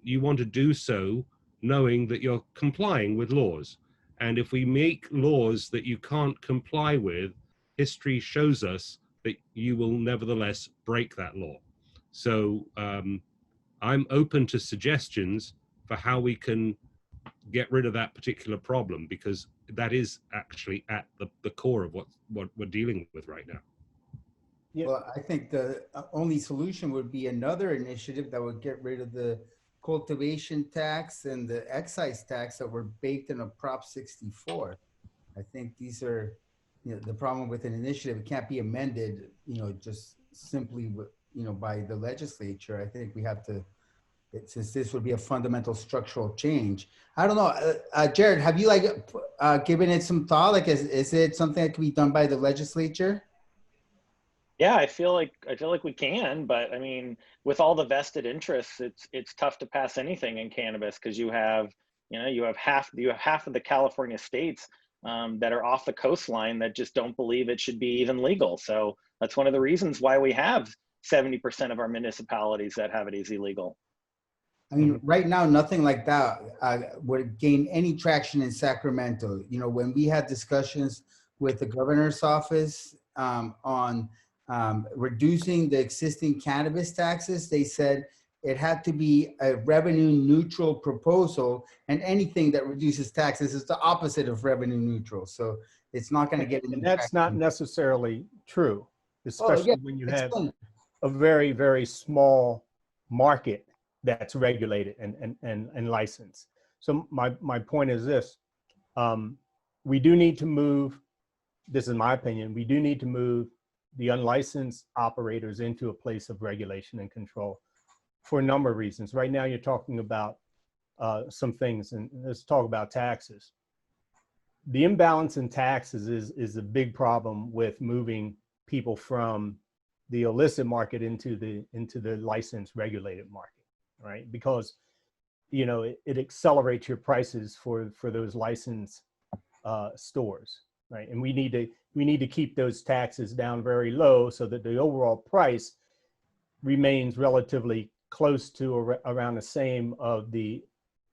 you want to do so knowing that you're complying with laws. And if we make laws that you can't comply with, history shows us that you will nevertheless break that law. So I'm open to suggestions for how we can get rid of that particular problem, because that is actually at the core of what we're dealing with right now. Yeah. Well, I think the only solution would be another initiative that would get rid of the cultivation tax and the excise tax that were baked in a Prop 64. I think these are, the problem with an initiative. It can't be amended, just simply, by the legislature. I think we have to, since this would be a fundamental structural change. I don't know, Jared, have you given it some thought? Like, is it something that can be done by the legislature? Yeah, I feel like we can, but I mean, with all the vested interests, it's tough to pass anything in cannabis, because you have half of the California states that are off the coastline that just don't believe it should be even legal. So that's one of the reasons why we have 70% of our municipalities that have it as illegal. I mean, right now, nothing like that would gain any traction in Sacramento. When we had discussions with the governor's office on reducing the existing cannabis taxes, they said it had to be a revenue neutral proposal, and anything that reduces taxes is the opposite of revenue neutral. So it's not going to get any And that's traction. not necessarily true, especially when you have Explain. a very, very small market that's regulated and licensed. So my point is this: we do need to move. This is my opinion. We do need to move the unlicensed operators into a place of regulation and control for a number of reasons. Right now, you're talking about some things, and let's talk about taxes. The imbalance in taxes is a big problem with moving people from the illicit market into the licensed regulated market, right? Because it accelerates your prices for those licensed stores, right? And we need to keep those taxes down very low so that the overall price remains relatively close to around the same of the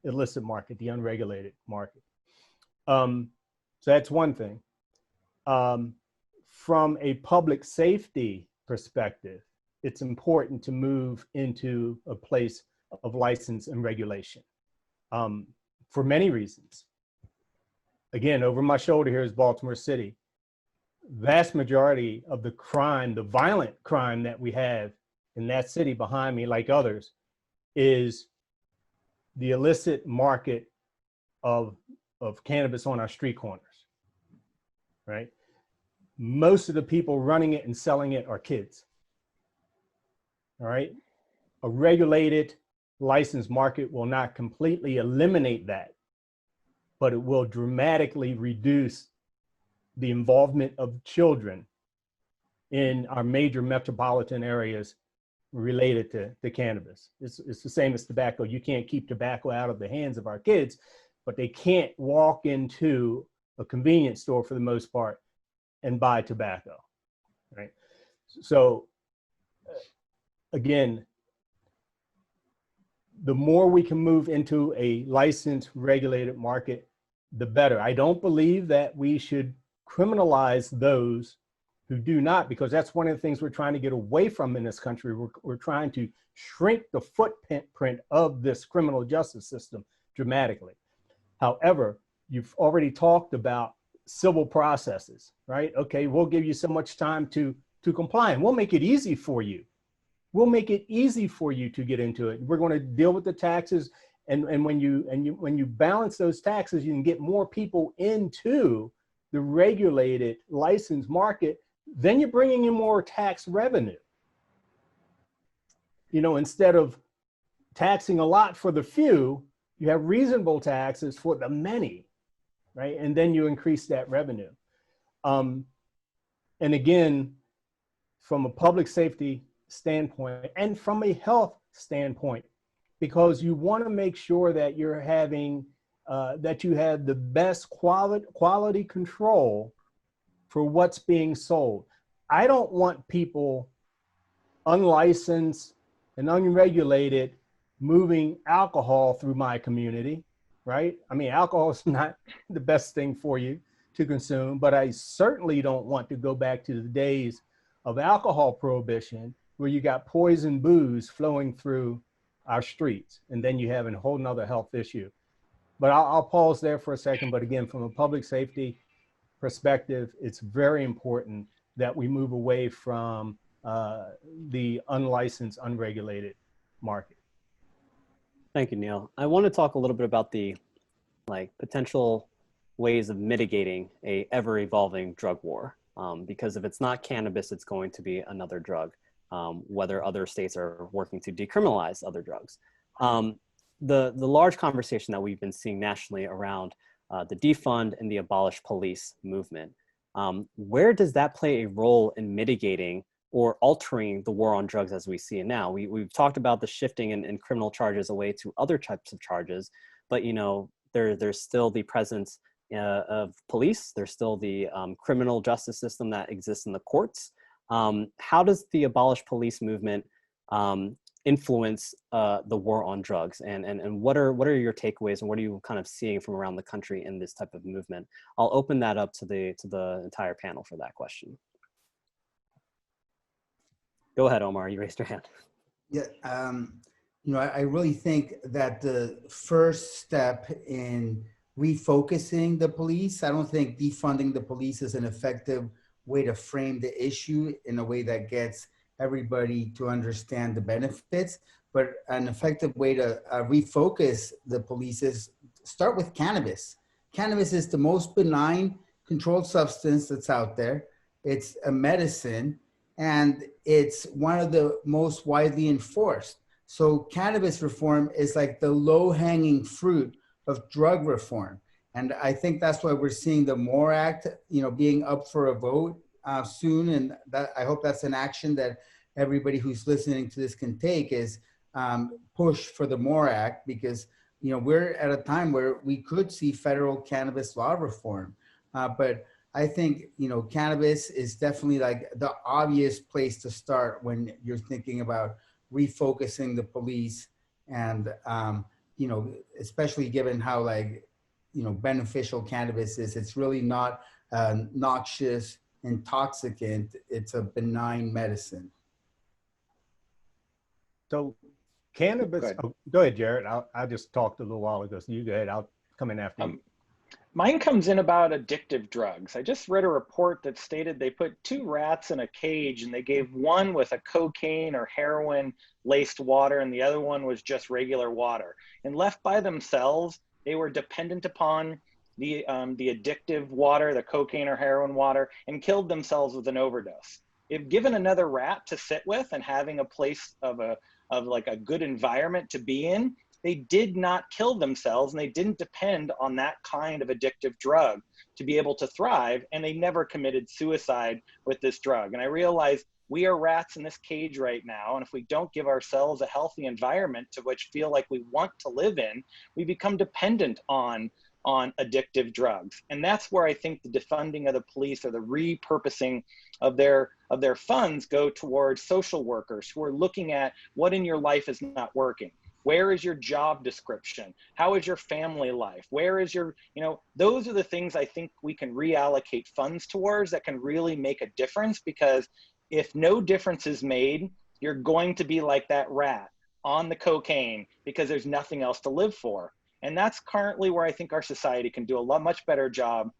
illicit market, the unregulated market. So that's one thing. From a public safety perspective, it's important to move into a place of license and regulation for many reasons. Again, over my shoulder here is Baltimore City. Vast majority of the crime, the violent crime that we have in that city behind me, like others, is the illicit market of cannabis on our street corners, right? Most of the people running it and selling it are kids, all right? A regulated licensed market will not completely eliminate that, but it will dramatically reduce the involvement of children in our major metropolitan areas related to cannabis. It's the same as tobacco. You can't keep tobacco out of the hands of our kids, but they can't walk into a convenience store for the most part and buy tobacco, right? So again, the more we can move into a licensed, regulated market, the better. I don't believe that we should criminalize those who do not, because that's one of the things we're trying to get away from in this country. We're trying to shrink the footprint of this criminal justice system dramatically. However, you've already talked about civil processes, right? Okay, we'll give you so much time to comply, and we'll make it easy for you. We'll make it easy for you to get into it. We're going to deal with the taxes, and when you balance those taxes, you can get more people into the regulated licensed market. Then you're bringing in more tax revenue. You know, instead of taxing a lot for the few, you have reasonable taxes for the many, right? And then you increase that revenue. And again, from a public safety standpoint and from a health standpoint, because you want to make sure that you're having, that you have the best quality control for what's being sold. I don't want people unlicensed and unregulated moving alcohol through my community, right? I mean, alcohol is not the best thing for you to consume, but I certainly don't want to go back to the days of alcohol prohibition where you got poison booze flowing through our streets, and then you have a whole nother health issue. But I'll pause there for a second. But again, from a public safety perspective, it's very important that we move away from the unlicensed, unregulated market. Thank you, Neil. I want to talk a little bit about the potential ways of mitigating a ever-evolving drug war. Because if it's not cannabis, it's going to be another drug, whether other states are working to decriminalize other drugs. The large conversation that we've been seeing nationally around the defund and the abolish police movement, where does that play a role in mitigating or altering the war on drugs as we see it now? We've talked about the shifting in criminal charges away to other types of charges, but you know, there's still the presence of police. There's still the criminal justice system that exists in the courts. How does the abolish police movement influence the war on drugs? And what are your takeaways, and what are you kind of seeing from around the country in this type of movement? I'll open that up to the entire panel for that question. Go ahead, Omar, you raised your hand. Yeah, you know, I really think that the first step in refocusing the police, I don't think defunding the police is an effective way to frame the issue in a way that gets everybody to understand the benefits, but an effective way to refocus the police is start with cannabis. Cannabis is the most benign controlled substance that's out there. It's a medicine, and it's one of the most widely enforced. So cannabis reform is like the low-hanging fruit of drug reform. And I think that's why we're seeing the MORE Act, you know, being up for a vote soon. And that, I hope that's an action that everybody who's listening to this can take, is push for the MORE Act, because, you know, we're at a time where we could see federal cannabis law reform. But I think, you know, cannabis is definitely like the obvious place to start when you're thinking about refocusing the police, and, you know, especially given how, like, you know, beneficial cannabis is. It's really not a noxious intoxicant. It's a benign medicine. So cannabis, go ahead, Jared. I just talked a little while ago, so you go ahead. I'll come in after you. Mine comes in about addictive drugs. I just read a report that stated they put 2 rats in a cage, and they gave one with a cocaine or heroin laced water, and the other one was just regular water. And left by themselves, they were dependent upon the addictive water, the cocaine or heroin water, and killed themselves with an overdose. If given another rat to sit with and having a place of like a good environment to be in, they did not kill themselves, and they didn't depend on that kind of addictive drug to be able to thrive, and they never committed suicide with this drug. And I realize we are rats in this cage right now, and if we don't give ourselves a healthy environment to which feel like we want to live in, we become dependent on addictive drugs. And that's where I think the defunding of the police, or the repurposing of their funds, go towards social workers who are looking at what in your life is not working. Where is your job description? How is your family life? Where is your, those are the things I think we can reallocate funds towards that can really make a difference, because if no difference is made, you're going to be like that rat on the cocaine because there's nothing else to live for. And that's currently where I think our society can do a much better job.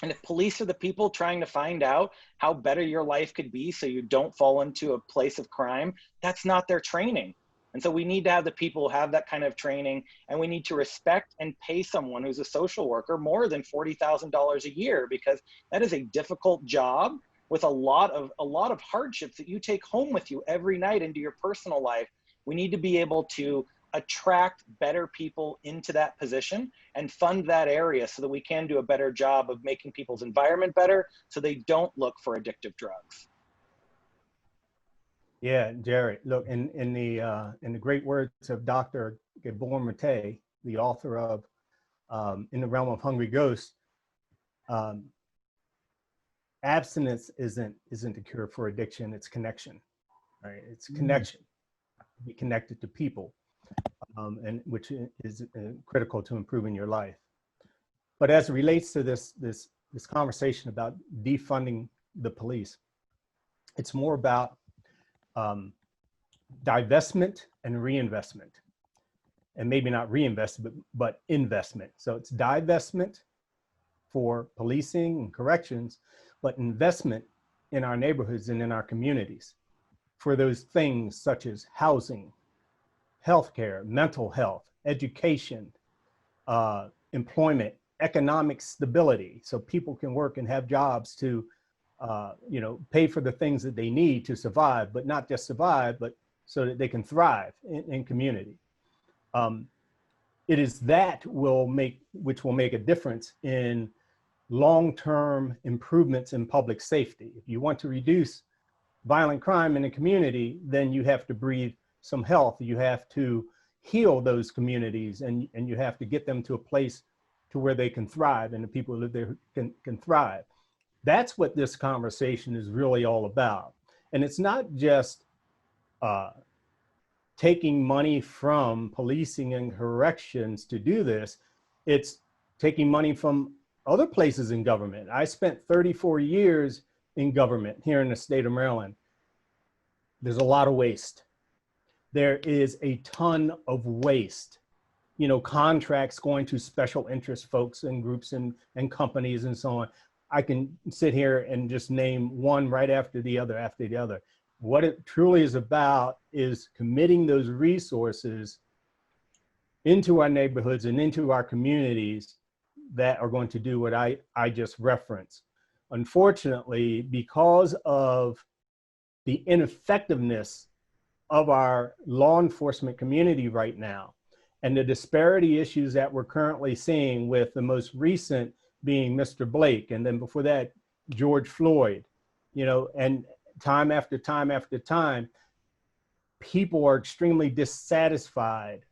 And if police are the people trying to find out how better your life could be so you don't fall into a place of crime, that's not their training. And so we need to have the people who have that kind of training, and we need to respect and pay someone who's a social worker more than $40,000 a year, because that is a difficult job with a lot of hardships that you take home with you every night into your personal life. We need to be able to attract better people into that position and fund that area so that we can do a better job of making people's environment better so they don't look for addictive drugs. Yeah, Jared, look, in the great words of Dr. Gabor Mate, the author of In the Realm of Hungry Ghosts, abstinence isn't the cure for addiction, it's connection, right? It's connection, be connected to people, and which is critical to improving your life. But as it relates to this conversation about defunding the police, it's more about divestment and reinvestment, and maybe not reinvestment, but investment. So it's divestment for policing and corrections, but investment in our neighborhoods and in our communities for those things such as housing, healthcare, mental health, education, employment, economic stability, so people can work and have jobs to pay for the things that they need to survive, but not just survive, but so that they can thrive in community. It is that which will make a difference in long-term improvements in public safety. If you want to reduce violent crime in a community, then you have to breathe some health. You have to heal those communities, and you have to get them to a place to where they can thrive, and the people who live there can thrive. That's what this conversation is really all about. And it's not just taking money from policing and corrections to do this. It's taking money from other places in government. I spent 34 years in government here in the state of Maryland. There's a lot of waste. There is a ton of waste. Contracts going to special interest folks and groups and companies and so on. I can sit here and just name one right after the other. What it truly is about is committing those resources into our neighborhoods and into our communities that are going to do what I just referenced. Unfortunately, because of the ineffectiveness of our law enforcement community right now, and the disparity issues that we're currently seeing, with the most recent being Mr. Blake, and then before that, George Floyd, and time after time after time, people are extremely dissatisfied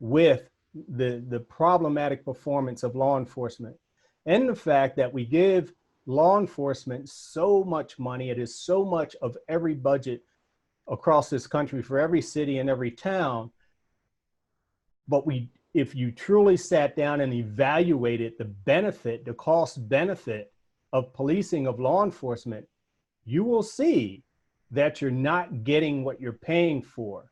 with the problematic performance of law enforcement, and the fact that we give law enforcement so much money. It is so much of every budget across this country for every city and every town. But if you truly sat down and evaluated the cost benefit of policing, of law enforcement, you will see that you're not getting what you're paying for,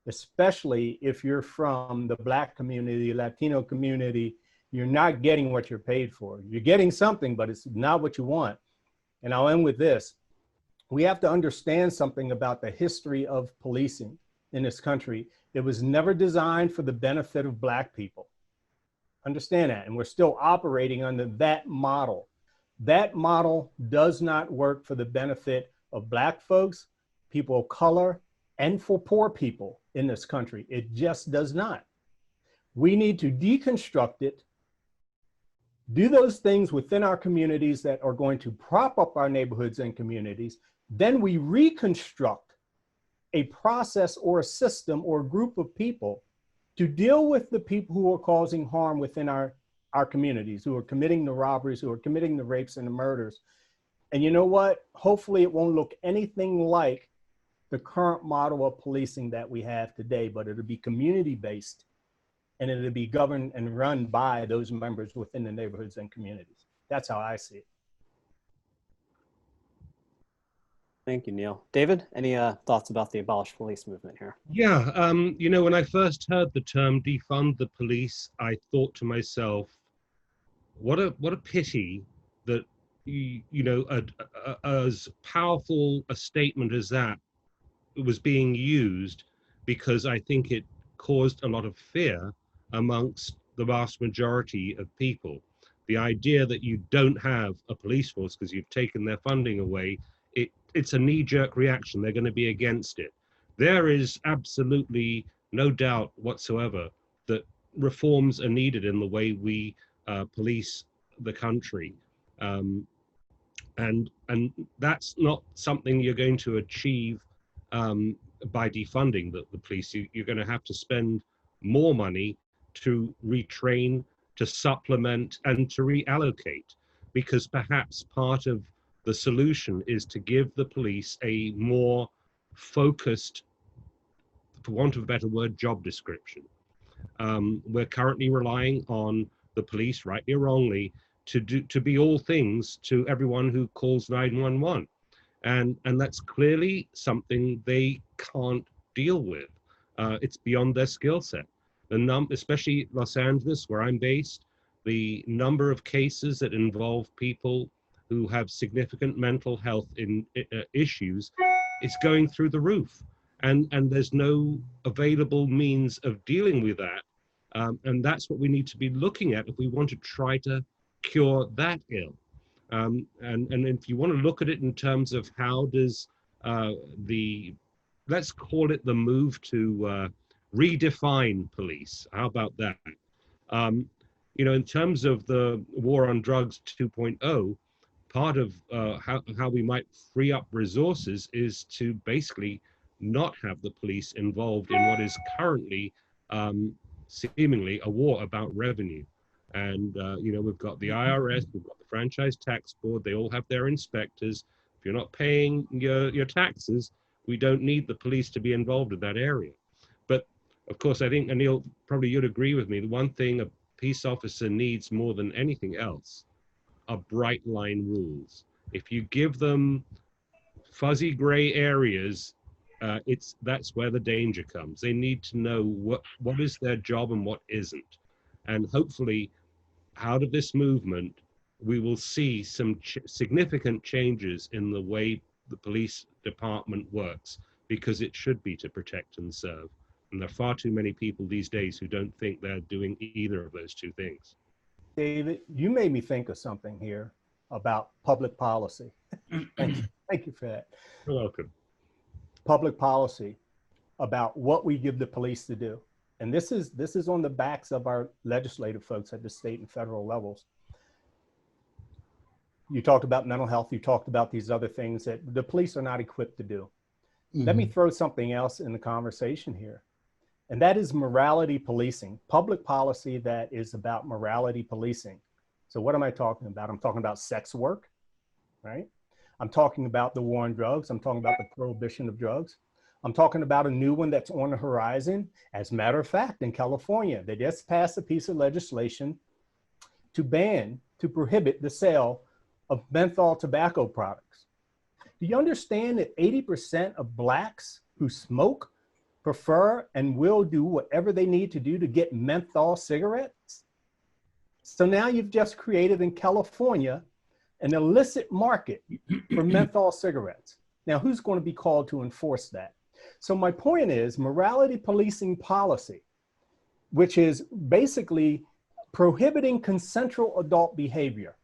especially if you're from the Black community, Latino community. You're not getting what you're paid for. You're getting something, but it's not what you want. And I'll end with this. We have to understand something about the history of policing in this country. It was never designed for the benefit of Black people. Understand that. And we're still operating under that model. That model does not work for the benefit of Black folks, people of color, and for poor people in this country. It just does not. We need to deconstruct it, do those things within our communities that are going to prop up our neighborhoods and communities. Then we reconstruct a process or a system or a group of people to deal with the people who are causing harm within our communities, who are committing the robberies, who are committing the rapes and the murders. And you know what? Hopefully it won't look anything like the current model of policing that we have today, but it'll be community-based, and it'll be governed and run by those members within the neighborhoods and communities. That's how I see it. Thank you, Neil. David, any thoughts about the abolish police movement here? Yeah, you know, when I first heard the term defund the police, I thought to myself, what a pity that, you know, as powerful a statement as that was being used, because I think it caused a lot of fear amongst the vast majority of people. The idea that you don't have a police force because you've taken their funding away, it's a knee-jerk reaction. They're going to be against it. There is absolutely no doubt whatsoever that reforms are needed in the way we police the country. And that's not something you're going to achieve by defunding the police. You're going to have to spend more money to retrain, to supplement, and to reallocate, because perhaps part of the solution is to give the police a more focused, for want of a better word, job description. We're currently relying on the police, rightly or wrongly, to be all things to everyone who calls 911. And that's clearly something they can't deal with. It's beyond their skill set. Especially Los Angeles, where I'm based, the number of cases that involve people who have significant mental health issues is going through the roof. And there's no available means of dealing with that. And that's what we need to be looking at if we want to try to cure that ill. And if you want to look at it in terms of how does let's call it the move to redefine police. How about that? You know, in terms of the war on drugs 2.0, part of how we might free up resources is to basically not have the police involved in what is currently seemingly a war about revenue. And, you know, we've got the IRS, we've got the Franchise Tax Board, they all have their inspectors. If you're not paying your taxes, we don't need the police to be involved in that area. But of course, I think, Anil, probably you'd agree with me, the one thing a peace officer needs more than anything else are bright line rules. If you give them fuzzy gray areas, that's where the danger comes. They need to know what is their job and what isn't. And hopefully, out of this movement, we will see some significant changes in the way the police department works, because it should be to protect and serve. And there are far too many people these days who don't think they're doing either of those two things. David, you made me think of something here about public policy. Thank you for that. You're welcome. Public policy about what we give the police to do. And this is on the backs of our legislative folks at the state and federal levels. You talked about mental health. You talked about these other things that the police are not equipped to do. Mm-hmm. Let me throw something else in the conversation here. And that is morality policing, public policy that is about morality policing. So what am I talking about? I'm talking about sex work, right? I'm talking about the war on drugs. I'm talking about the prohibition of drugs. I'm talking about a new one that's on the horizon. As a matter of fact, in California, they just passed a piece of legislation to prohibit the sale of menthol tobacco products. Do you understand that 80% of Blacks who smoke prefer and will do whatever they need to do to get menthol cigarettes? So now you've just created in California an illicit market for menthol cigarettes. Now, who's going to be called to enforce that? So my point is morality policing policy, which is basically prohibiting consensual adult behavior.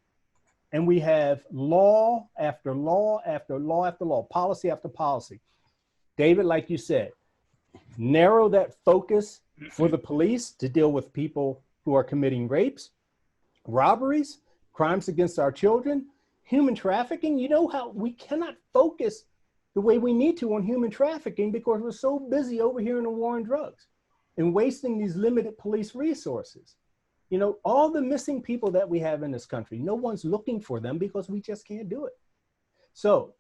And we have law after law after law after law, policy after policy. David, like you said, narrow that focus for the police to deal with people who are committing rapes, robberies, crimes against our children, human trafficking. You know how we cannot focus the way we need to on human trafficking because we're so busy over here in the war on drugs and wasting these limited police resources. You know, all the missing people that we have in this country, no one's looking for them because we just can't do it. So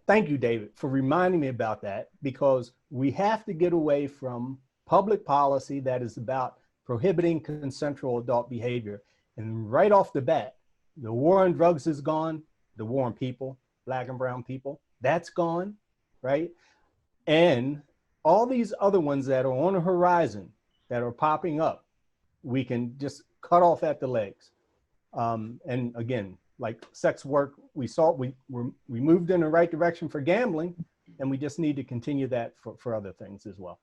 Thank you, David, for reminding me about that, because we have to get away from public policy that is about prohibiting consensual adult behavior. And right off the bat, the war on drugs is gone, the war on people, Black and brown people, that's gone, right? And all these other ones that are on the horizon that are popping up, we can just cut off at the legs. And again, like sex work, we moved in the right direction for gambling, and we just need to continue that for other things as well.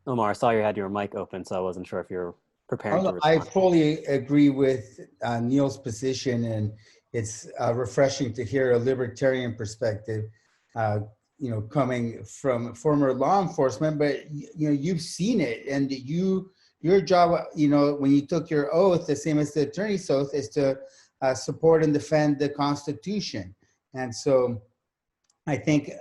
Omar, I saw you had your mic open, so I wasn't sure if you're preparing to I respond. fully agree with Neil's position, and it's refreshing to hear a libertarian perspective, you know, coming from former law enforcement. But you know, you've seen it, and your job, you know, when you took your oath, the same as the attorney's oath, is to support and defend the Constitution. And so I think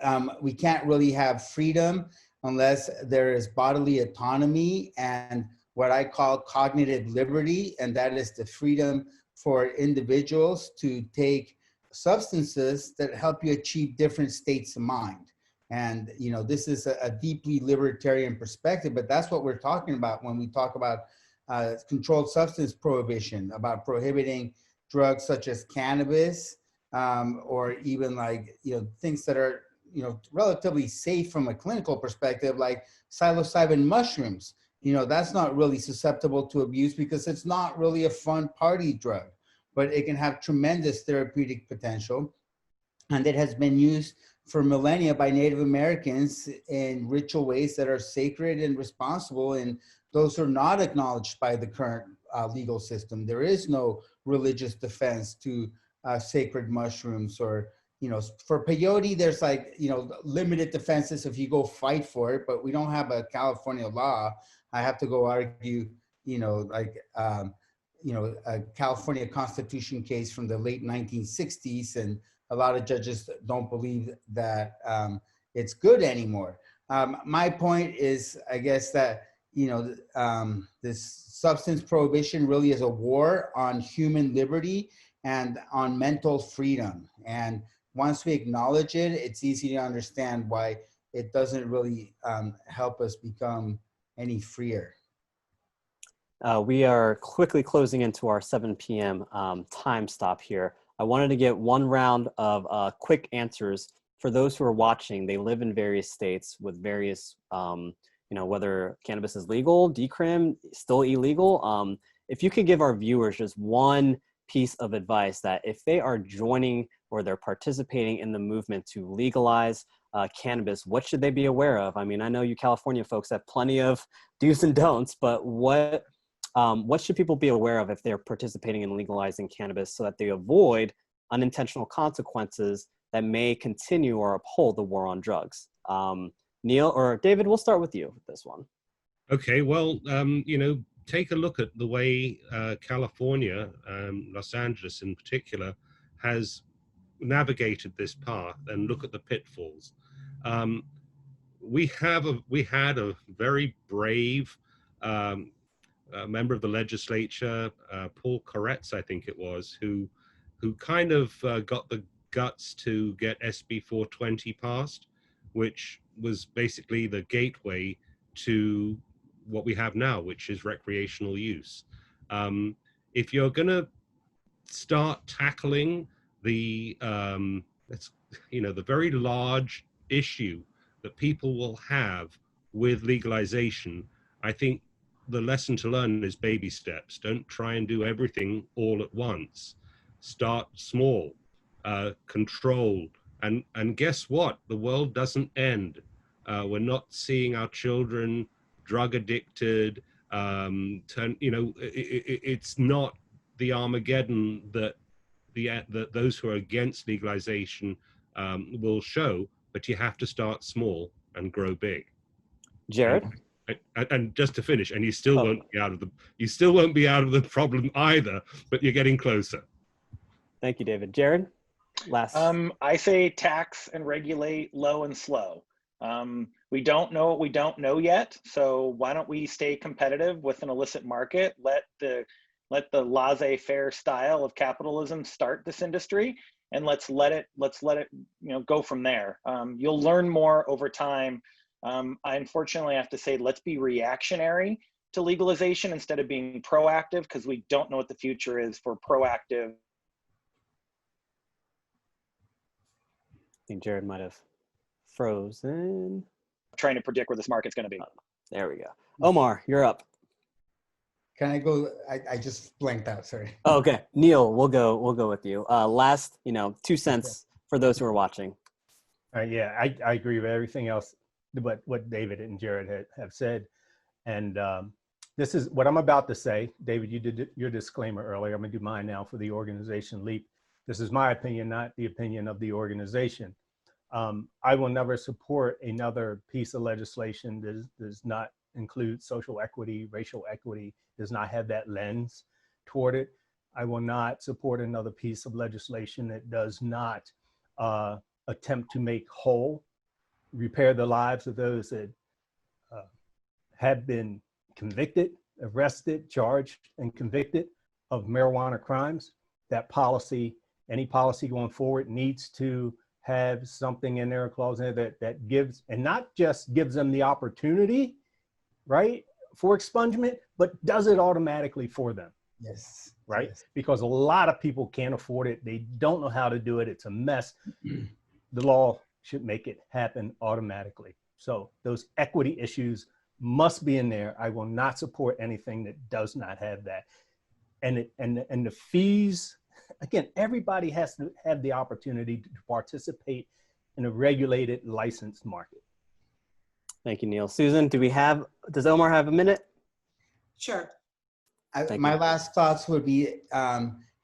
we can't really have freedom unless there is bodily autonomy and what I call cognitive liberty, and that is the freedom for individuals to take substances that help you achieve different states of mind. And you know, this is a deeply libertarian perspective, but that's what we're talking about when we talk about controlled substance prohibition, about prohibiting drugs such as cannabis, or even like, you know, things that are, you know, relatively safe from a clinical perspective, like psilocybin mushrooms. You know, that's not really susceptible to abuse because it's not really a fun party drug, but it can have tremendous therapeutic potential. And it has been used for millennia by Native Americans in ritual ways that are sacred and responsible, and those are not acknowledged by the current legal system. There is no religious defense to sacred mushrooms, or, you know, for peyote, there's like, you know, limited defenses if you go fight for it, but we don't have a California law. I have to go argue, you know, like, you know, a California Constitution case from the late 1960s, and a lot of judges don't believe that it's good anymore. My point is, I guess that, you know, this substance prohibition really is a war on human liberty and on mental freedom. And once we acknowledge it, it's easy to understand why it doesn't really help us become any freer. We are quickly closing into our 7 p.m. Time stop here. I wanted to get one round of quick answers for those who are watching. They live in various states with various, you know, whether cannabis is legal, decrim, still illegal. If you could give our viewers just one piece of advice that if they are joining or they're participating in the movement to legalize cannabis, what should they be aware of? I mean, I know you California folks have plenty of do's and don'ts, but what should people be aware of if they're participating in legalizing cannabis so that they avoid unintentional consequences that may continue or uphold the war on drugs? Neil or David, we'll start with you with this one. Okay, well, you know, take a look at the way California, Los Angeles in particular, has navigated this path, and look at the pitfalls. We had a very brave member of the legislature, Paul Koretz, I think it was, who kind of got the guts to get SB 420 passed, which was basically the gateway to what we have now, which is recreational use. If you're going to start tackling the the very large issue that people will have with legalization, I think the lesson to learn is baby steps. Don't try and do everything all at once. Start small, control, and guess what? The world doesn't end. We're not seeing our children drug addicted. It's not the Armageddon that those who are against legalization will show, but you have to start small and grow big. Jared? And just to finish, and you still won't be out of the problem either, but you're getting closer. Thank you, David. Jared, last. I say tax and regulate low and slow. We don't know what we don't know yet, so why don't we stay competitive with an illicit market? Let the laissez-faire style of capitalism start this industry, and let's let it go from there. You'll learn more over time. I unfortunately have to say, let's be reactionary to legalization instead of being proactive, because we don't know what the future is for proactive. I think Jared might have frozen. Trying to predict where this market's going to be. There we go. Omar, you're up. Can I go? I just blanked out. Sorry. Oh, okay, Neil, we'll go with you. Last, 2 cents for those who are watching. Yeah, I agree with everything else, but what David and Jared have said. And this is what I'm about to say. David, you did your disclaimer earlier. I'm gonna do mine now for the organization LEAP. This is my opinion, not the opinion of the organization. I will never support another piece of legislation that does not include social equity, racial equity, does not have that lens toward it. I will not support another piece of legislation that does not attempt to make whole, repair the lives of those that have been convicted, arrested, charged, and convicted of marijuana crimes. That policy, any policy going forward, needs to have something in there, a clause in there that gives, and not just gives them the opportunity, right, for expungement, but does it automatically for them. Yes. Right? Yes. Because a lot of people can't afford it. They don't know how to do it. It's a mess. The law should make it happen automatically. So those equity issues must be in there. I will not support anything that does not have that. And the fees, again, everybody has to have the opportunity to participate in a regulated, licensed market. Thank you, Neil. Susan, does Omar have a minute? Sure. My last thoughts would be,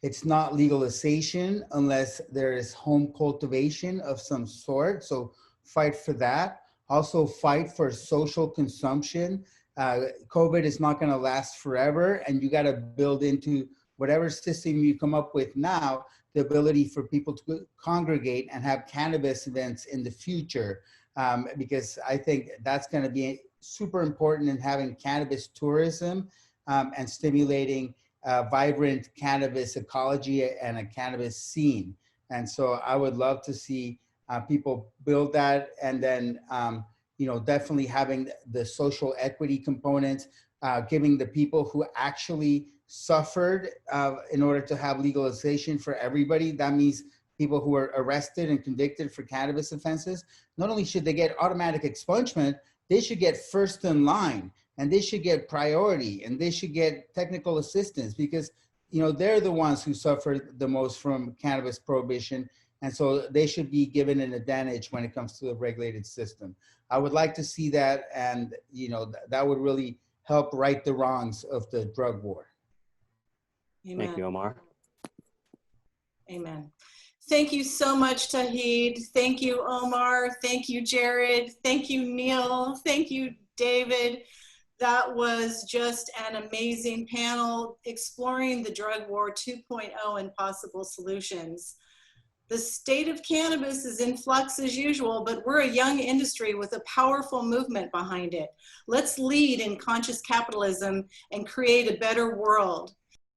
it's not legalization unless there is home cultivation of some sort. So fight for that. Also fight for social consumption. COVID is not going to last forever, and you got to build into whatever system you come up with now, the ability for people to congregate and have cannabis events in the future. Because I think that's going to be super important in having cannabis tourism and stimulating vibrant cannabis ecology and a cannabis scene. And so I would love to see people build that, and then definitely having the social equity components, giving the people who actually suffered in order to have legalization for everybody. That means people who are arrested and convicted for cannabis offenses. Not only should they get automatic expungement, they should get first in line, and they should get priority, and they should get technical assistance, because they're the ones who suffered the most from cannabis prohibition. And so they should be given an advantage when it comes to the regulated system. I would like to see that, and that would really help right the wrongs of the drug war. Amen. Thank you, Omar. Amen. Thank you so much, Tauhid. Thank you, Omar. Thank you, Jared. Thank you, Neil. Thank you, David. That was just an amazing panel exploring the drug war 2.0 and possible solutions. The state of cannabis is in flux as usual, but we're a young industry with a powerful movement behind it. Let's lead in conscious capitalism and create a better world.